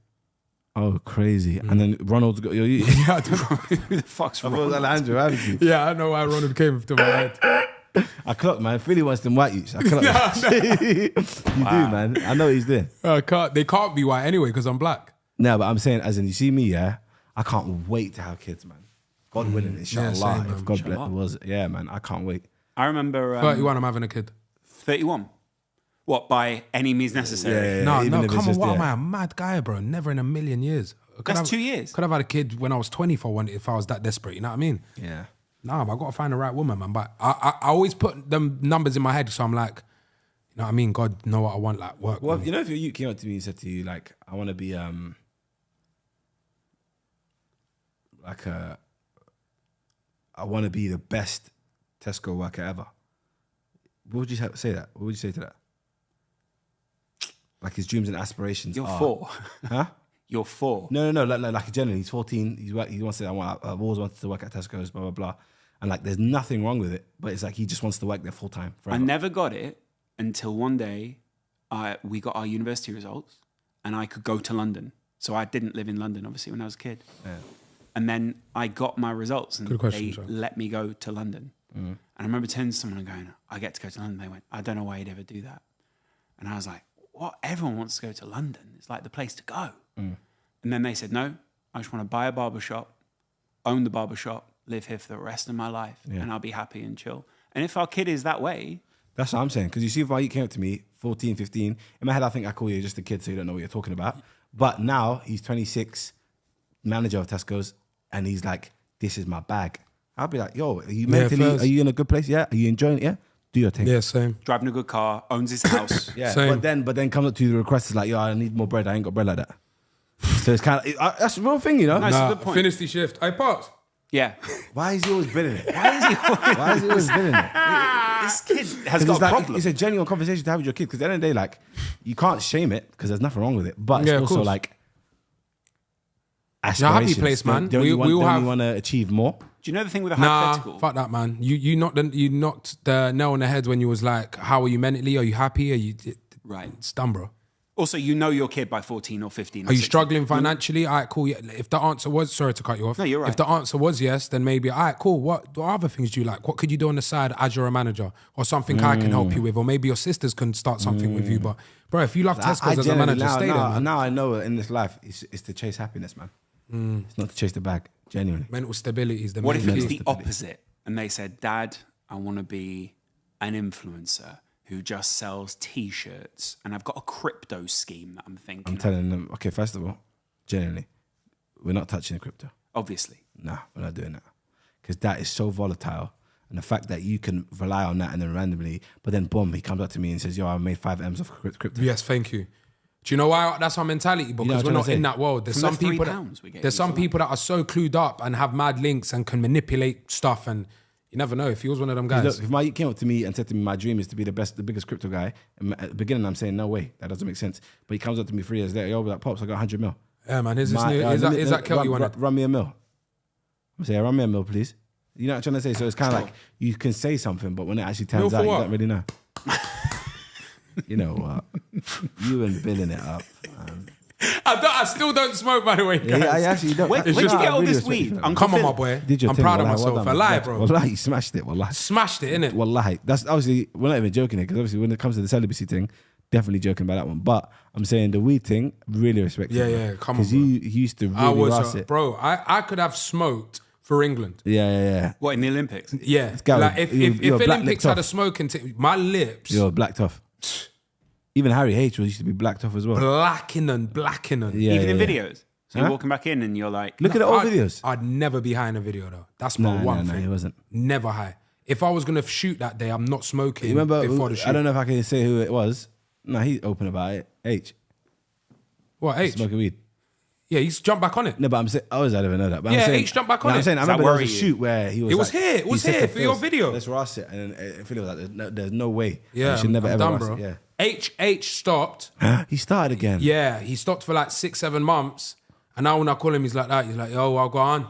Oh, crazy. And then Ronald's got... Yeah, I don't know. Who the fuck's I thought it wrong? was Alejandro, haven't you? Yeah, I know why Ronald came to my head. I clocked, man. Philly wants them white youths. I clocked. You do, man. I know what he's doing. They can't be white anyway because I'm black. No, but I'm saying, as in, you see me, yeah? I can't wait to have kids, man. God willing, inshallah. same, man. If God bless it was... Yeah, man. I can't wait. I remember 31, I'm having a kid. 31. What, by any means necessary? No, even if it's come on, just, what am I? A mad guy, bro. Never in a million years. That's 2 years. Could have had a kid when I was 20 if I was that desperate, you know what I mean? Yeah. Nah, I got to find the right woman, man. But I always put them numbers in my head, so I'm like, you know what I mean? God know what I want, like work. Well, with you me. know, if you came up to me and said to you, like, I want to be, I want to be the best Tesco worker ever. What would you say that? What would you say to that? Like his dreams and aspirations You're are... 4. Huh? You're 4. No, like generally, he's 14. He wants to say, I've always wanted to work at Tesco's, blah, blah, blah. And like, there's nothing wrong with it, but it's like he just wants to work there full time I forever. never got it until one day we got our university results and I could go to London. So I didn't live in London, obviously, when I was a kid. Yeah. And then I got my results and Good question, they sir. let me go to London. And I remember turning to someone and going, I get to go to London. They went, I don't know why you'd ever do that. And I was like, what? Everyone wants to go to London. It's like the place to go. And then they said, no, I just want to buy a barbershop, own the barbershop, live here for the rest of my life, and I'll be happy and chill. And if our kid is that way... That's what I'm saying. Because you see, if you came up to me, 14, 15, in my head, I think I call you just a kid, so you don't know what you're talking about. But now he's 26, manager of Tesco's, and he's like, this is my bag. I'll be like, yo, are you mentally, first. are you in a good place? Yeah. Are you enjoying it? Yeah. Do your thing. Yeah, same. Driving a good car, owns his house. Yeah. Same. But then comes up to the request is like, yo, I need more bread. I ain't got bread like that. So it's kind of, that's the real thing, you know? Nice. That's a good point. Finish the shift. I popped. Yeah. Why is he always bidding it? Why is he always bidding it? This kid has 'Cause got it's a like, problem. it's a genuine conversation to have with your kid. Because at the end of the day, like, you can't shame it because there's nothing wrong with it. But it's Yeah, of also course. like Yeah, happy aspirations. place, man. Don't We you all have- want to achieve more? Do you know the thing with a Nah, hypothetical? fuck that, man. You knocked the nail on the head when you was like, how are you mentally? Are you happy? Are you... Right. It's done, bro. Also, you know your kid by 14 or 15 or Are you 16. struggling financially? All right, cool. Yeah. If the answer was, sorry to cut you off. No, you're right. If the answer was yes, then maybe, all right, cool. What other things do you like? What could you do on the side as you're a manager? Or something I can help you with? Or maybe your sisters can start something with you. But, bro, if you love Tesco's as a generally manager, stay there, man. Now I know in this life, it's to chase happiness, man. It's not to chase the bag, genuinely. Mental stability is the What main if it was key. the opposite? And they said, Dad, I want to be an influencer who just sells T-shirts. And I've got a crypto scheme that I'm thinking I'm of. telling them, okay, first of all, genuinely, we're not touching the crypto. Obviously. Nah, we're not doing that. Because that is so volatile. And the fact that you can rely on that and then randomly, but then boom, he comes up to me and says, yo, I made 5 M's off crypto. Yes, thank you. Do you know why that's our mentality? Because what I'm we're not trying to in say? that world. There's From some the people £3 we that gave there's you some as well. people that are so clued up and have mad links and can manipulate stuff, and you never know. If he was one of them guys, Look, if Mike came up to me and said to me, my dream is to be the biggest crypto guy, and at the beginning I'm saying, no way, that doesn't make sense. But he comes up to me 3 years later, yo, like, Pops, I got 100 mil. yeah, man. Is this My- new? Is that Kel you wanted? Run me a mil. I'm saying, run me a mil, please. You know what I'm trying to say? So it's kind of like you can say something, but when it actually turns Mil for out, you what? don't really know. You know what? You and billing it up. I still don't smoke, by the way, guys. Yeah, I actually don't. Where'd you Nah, get I all really this respect you weed? for that. Uncle Come on, Phil. my boy. Did your I'm thing, proud of wallahi, myself. well I done, lie, man. bro. Wallahi, you smashed it, wallahi. Smashed it, innit? Wallahi. That's obviously, we're not even joking here, because obviously when it comes to the celibacy thing, definitely joking about that one. But I'm saying the weed thing, really respect Yeah, you, yeah, come on, because you used to I really ras was, it. bro. I could have smoked for England. Yeah. What, in the Olympics? Yeah, Gary, like if you're black Olympics lipped had a off. smoking, my lips You're blacked off. Even Harry H used to be blacked off as well. blackening. Yeah, Even in yeah. videos? So you're walking back in and you're like... Look at the old videos. I'd never be high in a video though. That's my one No, thing. he wasn't. Never high. If I was gonna shoot that day, I'm not smoking You remember, before the shoot. I don't know if I can say who it was. No, he's open about it. H, What H? smoking weed. Yeah, he's jumped back on it. No, but I'm saying, I didn't even know that. But Yeah, I'm saying, H jumped back on I'm it. saying, I Does that remember there was a worry you? shoot where he was It was like, here. It was he said here to for your Phil, video. Let's rush it. And then Phil was like, there's no way. Yeah, You should never I'm ever done, rush bro. it. H stopped. Yeah. He started again. Yeah, he stopped for like 6-7 months. And now when I call him, he's like that. He's like, yo, I'll go on.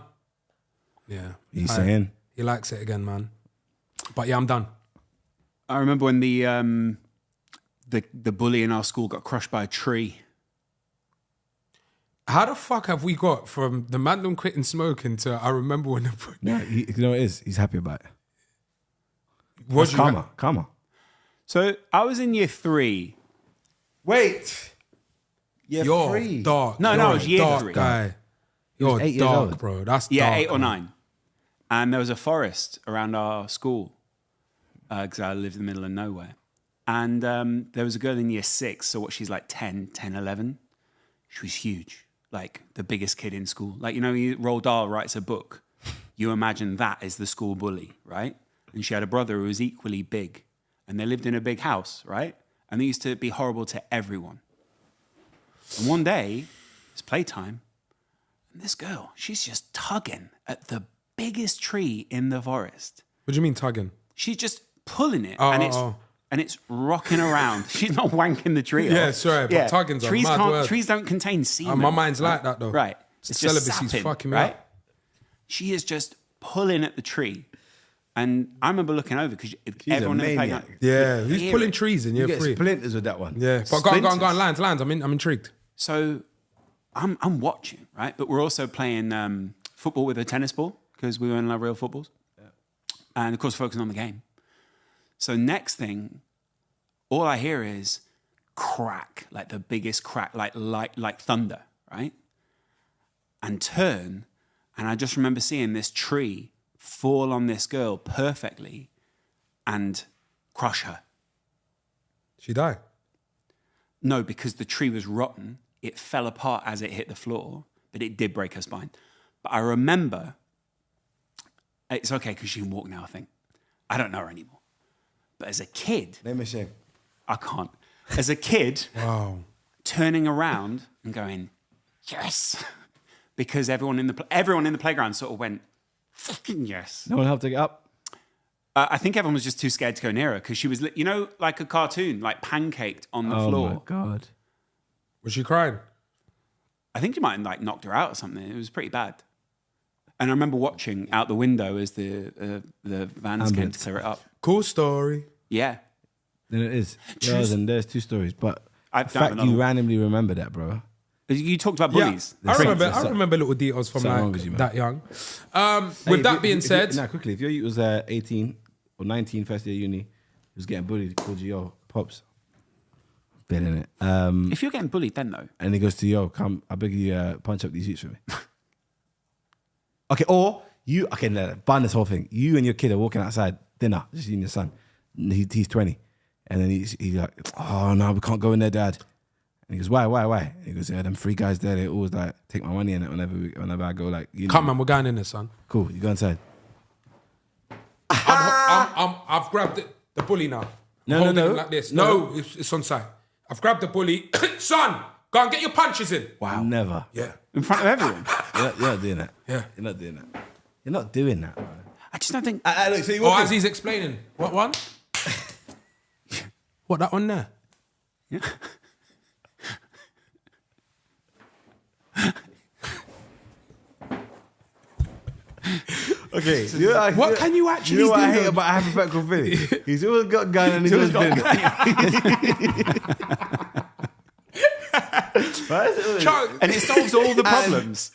Yeah. He's saying. He likes it again, man. But yeah, I'm done. I remember when the bully in our school got crushed by a tree. How the fuck have we got from the man them quitting smoking to I remember when the... No, you know what it is? He's happy about it. What's Karma. So I was in year 3. Wait. You're free. dark. No, You're no, it was a year dark 3. guy. You're 8 years dark, old. bro. That's Yeah, dark. 8 or man. 9. And there was a forest around our school because I lived in the middle of nowhere. And there was a girl in year 6, so what, she's like 10, 11. She was huge, like the biggest kid in school. Like, you know, Roald Dahl writes a book. You imagine that is the school bully, right? And she had a brother who was equally big. And they lived in a big house, right? And they used to be horrible to everyone. And one day, it's playtime, and this girl, she's just tugging at the biggest tree in the forest. What do you mean tugging? She's just pulling it, Oh, and oh. it's rocking around. She's not wanking the tree Yeah, off. sorry, but tugging's a mad word. Trees don't contain semen. My mind's like that, though. Right. It's just Celibacy's sapping, fucking me right? up. She is just pulling at the tree. And I remember looking over because everyone a in the maniac. playground. Yeah, could he's hear pulling it. trees in You year get 3. splinters with that one. Yeah, but go on, Splinters. lands. I'm intrigued. So I'm watching, right? But we're also playing football with a tennis ball because we were in our real footballs. Yeah. And of course, focusing on the game. So next thing, all I hear is crack, like the biggest crack, like thunder, right? And turn, and I just remember seeing this tree fall on this girl perfectly and crush her. She died. No, because the tree was rotten. It fell apart as it hit the floor, but it did break her spine. But I remember, it's okay because she can walk now, I think. I don't know her anymore. But as a kid, Name a shame. I can't. As a kid, Wow. turning around and going, yes, because everyone in the playground sort of went, fucking yes. No one helped to get up. I think everyone was just too scared to go near her because she was, you know, like a cartoon, like pancaked on the floor. Oh my God. Was she crying? I think you might have like knocked her out or something. It was pretty bad. And I remember watching out the window as the vans came to clear it up. Cool story. Yeah. Then it is. There's 2 stories. But I've the done fact another you one. randomly remember that, bro. You talked about bullies. Yeah, That's I remember little details from something wrong like with you, man. that young. With that being said, Now, quickly, if your youth was 18 or 19, first year uni, he was getting bullied, called you, yo, pops. Been in it. If you're getting bullied, then though. And he goes to, yo, come, I beg you, punch up these youths for me. Okay, or you, okay, no, ban this whole thing. You and your kid are walking outside, dinner, just you and your son. He's 20. And then he's like, oh, no, we can't go in there, Dad. And he goes, why? And he goes, yeah, them 3 guys there, they always like take my money in it whenever I go like, you know. come man, we're going in there, son. Cool, you go inside. I've grabbed the bully now. No, Holding no. him like this. No, it's on side. I've grabbed the bully. Son, go and get your punches in. Wow. Never. Yeah. In front of everyone. You're not doing that. Yeah. You're not doing that. You're not doing that, man. I just don't think. Look, so you Or as he's explaining. What one? What, that one there? Yeah. Okay. What can you actually You know what I do, hate though? about a hypothetical feeling? He's always got a gun and he's always been there. Why is it always- Chuck, And it solves all the problems.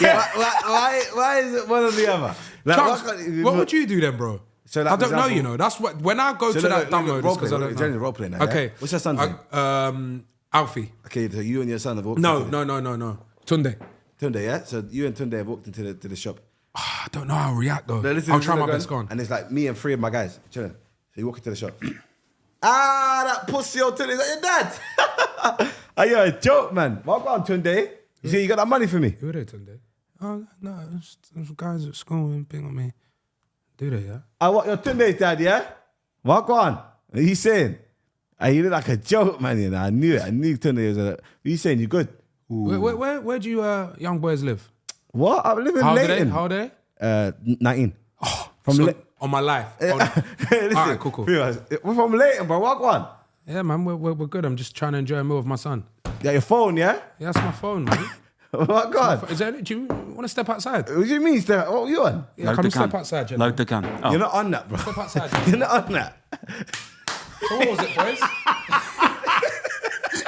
Why is it one or the other? Like, Chuck, why can't- what would you do then, bro? So, like, I don't for know, example- you know. That's what, when I go So to look, that dumb look, mode, role it's because play, I don't generally know. role play now, yeah? Okay. What's your son's name? Alfie. Okay, so you and your son have walked No. into Tunde. Tunde, yeah? So you and Tunde have walked into the shop. I don't know how to react though. Now, listen, I'll try my listen, best. Go on. And it's like me and 3 of my guys chilling. So you walk into the shop. That pussy old Tunde, is that your dad? Are you a joke, man? Wagwan, Tunde. You see, you got that money for me? Who are they, Tunde? Oh, no, there's guys at school and ping on me. Do they, yeah? I want your Tunde's dad, yeah? Wagwan. What are you saying? You look like a joke, man. You know? I knew it. I knew Tunde was a... What are you saying? You good? Where do you young boys live? What? I live in Leighton. How old are they? 19. On my life. Listen, All right, cool. We're from Leighton, bro. Wagwan. Yeah, man, we're good. I'm just trying to enjoy a meal with my son. Yeah, your phone, yeah? Yeah, that's my phone, man. Wagwan. Do you want to step outside? What do you mean, step? What are you on? Yeah, come step outside, Jen. Load the gun. Oh. You're not on that, bro. Step outside. You're not on that. So what was it, boys?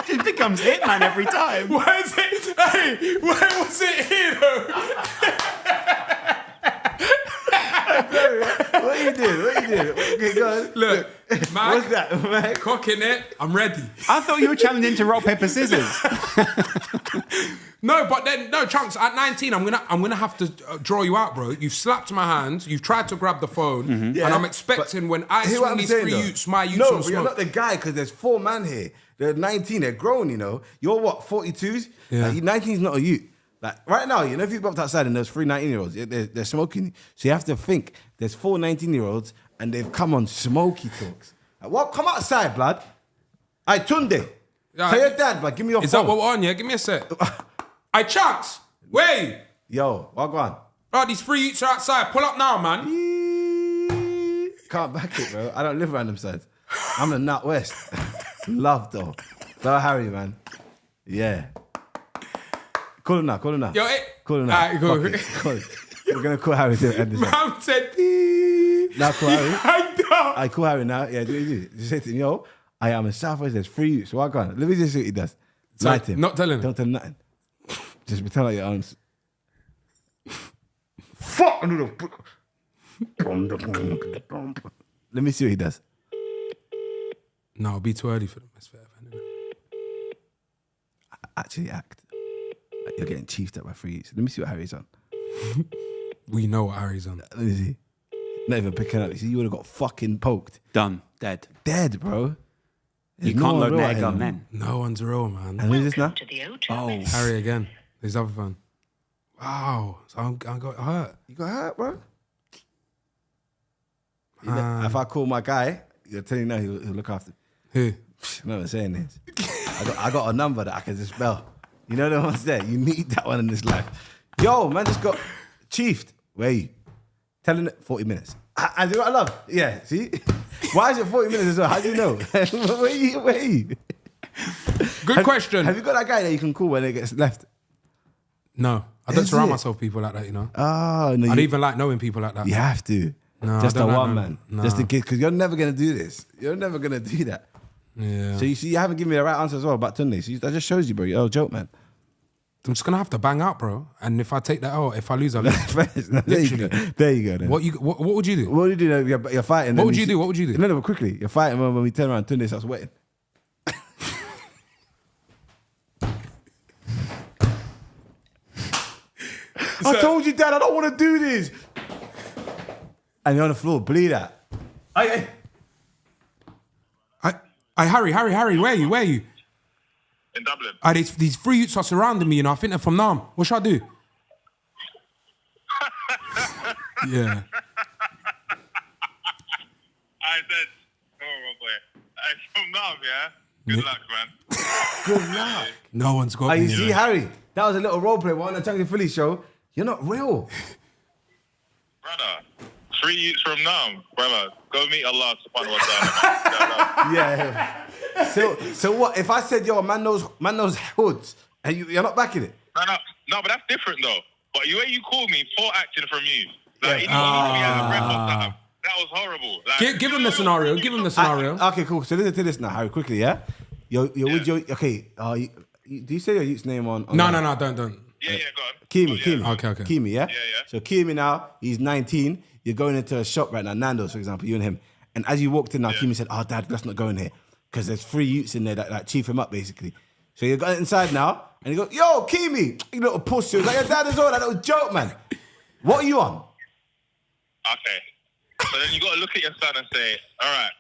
It becomes Hitman every time. Why is it? Hey, why was it here though? What you doing? Okay, go on. Look, man, What's that, man? cocking it. I'm ready. I thought you were challenging to rock, paper, scissors. No, but then no, Chunkz. At 19, I'm gonna have to draw you out, bro. You've slapped my hand. You've tried to grab the phone, Yeah, and I'm expecting when I hear what swing I'm these saying, three though. youths, my youths No, on but you're not smoke. the guy because there's 4 man here. They're 19. They're grown, you know. You're what, 42s? Yeah. Like, 19's not a youth. Like right now, you know, if you walked outside and there's 3 19-year-olds, they're smoking. So you have to think there's 4 19-year-olds and they've come on smoky talks. Like, what? Come outside, blood. Hey, Tunde. Yeah, Tell your dad, blood. Give me your Is phone. that what we're on? Yeah, give me a sec. I Chunkz. Where are you? Yo, Wagwan. Bro, these three youths are outside. Pull up now, man. Can't back it, bro. I don't live around them sides. I'm the Nut West. Love, though. Go Harry, man. Yeah. Call him now. Yo, hey. Call him now. Alright, cool. Fuck it. Call him. We're going to call Harry to end this up. Man said, Now call Harry. I know. I call Harry now. Yeah, do what you do. Just say to him, yo, I am in Southwest. There's 3 youths. So I go on. Let me just see what he does. So, Lie to him. not telling him? Don't tell him nothing. Just pretend like you're on. Fuck! Let me see what he does. No, it'll be too early for them. That's fair. Anyway. Actually act like you're getting chiefed up by 3 youths. Let me see what Harry's on. We know what Harry's on. Let me see. Not even picking up. You see, you would have got fucking poked. Done. Dead. Dead, bro. You There's no can't one load real an at egg him. on then. No one's real, man. And who's this now? To the O2 Oh. Harry again. His other phone. Wow. So I got hurt. You got hurt, bro? If I call my guy, you'll tell you now he'll look after. Who? I'm not even saying this. I got a number that I can just spell. You know the ones there? You need that one in this life. Yo, man just got chiefed. Where are you? Telling it 40 minutes. I do what I love. Yeah, see? Why is it 40 minutes as well? How do you know? Where are you? Good question. Have you got that guy that you can call when it gets left? No. I don't Is surround it? myself with people like that, you know. Oh, no. I don't even like knowing people like that. You have to. No, just I a don't like one, no- man. no. Just in case, because you're never going to do this. You're never going to do that. Yeah. So you see, you haven't given me the right answer as well about Tunde. So that just shows you, bro. You're a joke, man. I'm just gonna have to bang out, bro. And if I take that out, if I lose, I lose. There you go. There you go. Then. What would you do? What would you do? Then? You're fighting. What then would you see- do? What would you do? No, but quickly. You're fighting when we turn around. Tunde starts wetting. I told you, Dad, I don't want to do this. And you're on the floor, bleed out. Hey. Harry, where are you? In Dublin. These three youths are surrounding me, you know. I think they're from Nam. What should I do? Yeah. I said, oh boy. I'm from Nam, yeah? Good luck, man. Good luck. No one's got Oh, me. you see, Harry, that was a little role play. We're on the Chunkz In Philly show. You're not real. Brother, 3 youths from Nam. Brother, go meet Allah subhanahu wa ta'ala. Yeah. So what? If I said, yo, man knows hoods, and you're not backing it? No, but that's different though. But the way you called me for acting from you, like, you know, me as a friend or something, that was horrible. Like, Give him the scenario. Give him the scenario. Okay, cool. So listen to this now, Harry, quickly, yeah? With your, okay, do you say your youth's name on No, don't. Yeah, go on. Kimi. Okay. Kimi, yeah? Yeah. So Kimi now, he's 19. You're going into a shop right now, Nando's, for example, you and him. And as you walked in now, Kimi said, oh, Dad, let's not go in here. Because there's 3 youths in there that like chief him up, basically. So you got inside now, and you go, yo, Kimi, you little pussy. Like your dad is all that little joke, man. What are you on? Okay. So then you got to look at your son and say, all right,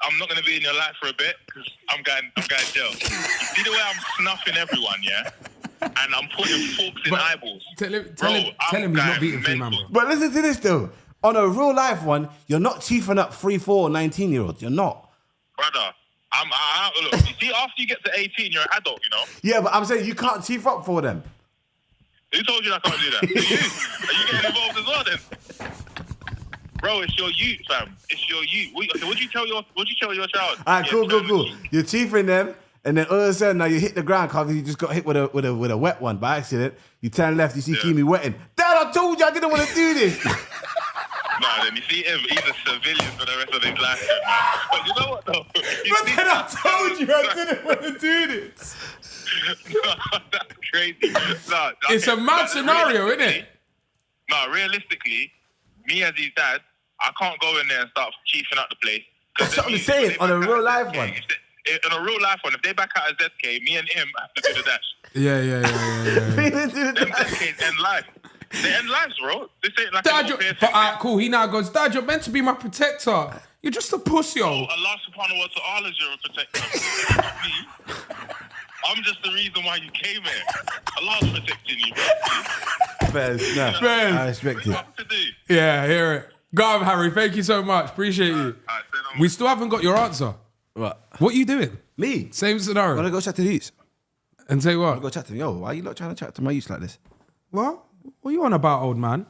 I'm not going to be in your life for a bit because I'm going jail. You see the way I'm snuffing everyone, yeah? And I'm putting forks in eyeballs. Tell him he's not beating 3 man, bro. But listen to this, though. On a real life one, you're not chiefing up 3, 4, 19-year-olds. You're not. Brother, Look, you see, after you get to 18, you're an adult, you know? Yeah, but I'm saying you can't chief up for them. Who told you I can't do that? Are you getting involved as well then? Bro, it's your youth, fam. It's your youth. What'd you tell your child? All right, cool. You're chiefing them, and then all of a sudden now you hit the ground because you just got hit with a wet one by accident. You turn left, you see Kimi wetting. Dad, I told you I didn't want to do this. Nah, then you see him, he's a civilian for the rest of his life, man. But you know what, though? But then I told you I didn't want to do this. That's crazy. Nah, It's a mad scenario, isn't it? No, realistically, me as his dad, I can't go in there and start chiefing up the place. That's what I'm saying, on a real life one. On a real life one, if they back out as ZK, me and him have to do the dash. Yeah. Them ZKs end life. They end lives, bro. This ain't like Dad, cool. He now goes, Dad, you're meant to be my protector. You're just a pussy, Allah subhanahu wa ta'ala is your protector. Not me. I'm just the reason why you came here. Allah's protecting you, bro. Fairs, no. Fairs. I respect it. What to do? Yeah, hear it. Go on, Harry. Thank you so much. Appreciate you. We still haven't got your answer. What? What are you doing? Me? Same I'm scenario. gonna go chat to the youths. And say I'm what? gonna go chat to them. Yo, why are you not trying to chat to my youths like this? What? What are you on about, old man?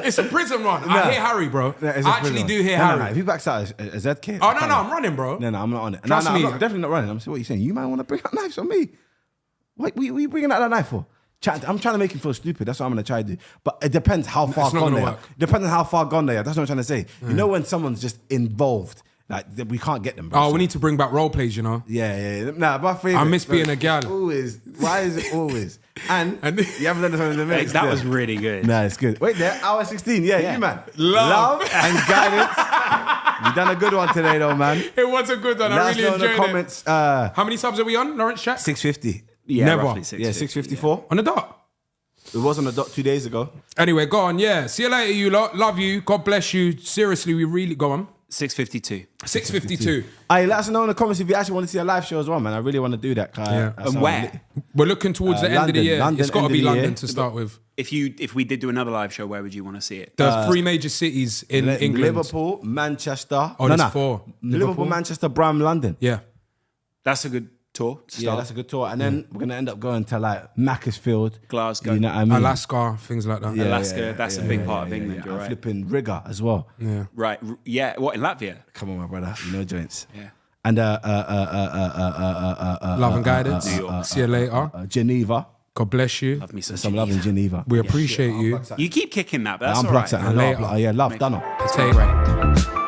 It's a prison run. I hear Harry, bro. No, it's I a actually prison do run. hear No, Harry. no. If he backs out as ZK. Oh, no, I'm running, bro. No, I'm not on it. Trust me. I'm definitely not running. I'm saying, what are you saying? You might want to bring out knives on me. What are you bringing out that knife for? I'm trying to make him feel stupid. That's what I'm going to try to do. But it depends how far It's not gone gonna they are. work. Depends on how far gone they are. That's what I'm trying to say. You know when someone's just involved, like we can't get them. Bro. Oh, we need to bring back role plays, you know? Yeah. Nah, my favorite. I miss being a gal. Always. Why is it always? And And- you haven't done this one in the mix. That was really good. Nah, it's good. Wait there, hour 16. Yeah, you man. Love. and guidance. You've done a good one today, though, man. It was a good one. Let I us really know in the enjoyed comments. it. How many subs are we on, Lawrence Chat? 650. Yeah, Never. roughly Yeah, 650. 654. On the dot. It was on the dot 2 days ago. Anyway, go on. Yeah. See you later, you lot. Love you. God bless you. Seriously, we really... Go on. 652. 652. Hey, let us know in the comments if you actually want to see a live show as well, man. I really want to do that. Yeah. And where? We're looking towards the end of the London. year. London, It's got to end be of the London year. to start with. If we did do another live show, where would you want to see it? The three major cities in England. Liverpool, Manchester. Oh, there's four. Liverpool, Manchester, Bram, London. Yeah. That's a good tour to Yeah, start. that's a good tour. And then we're going to end up going to like Macclesfield. Glasgow. You know what I mean? Alaska, things like that. Yeah, Alaska, that's a big part of England, you're I'm right. flipping Riga as well. Yeah. Right. Yeah. What, in Latvia? Come on, my brother. You know joints. Yeah. And Love and guidance. New York. See you later. Geneva. God bless you. Love me some Some love in Geneva. We appreciate you. You keep kicking that, but that's I'm all right. plucked at And later. love. Yeah, love, done. Potato.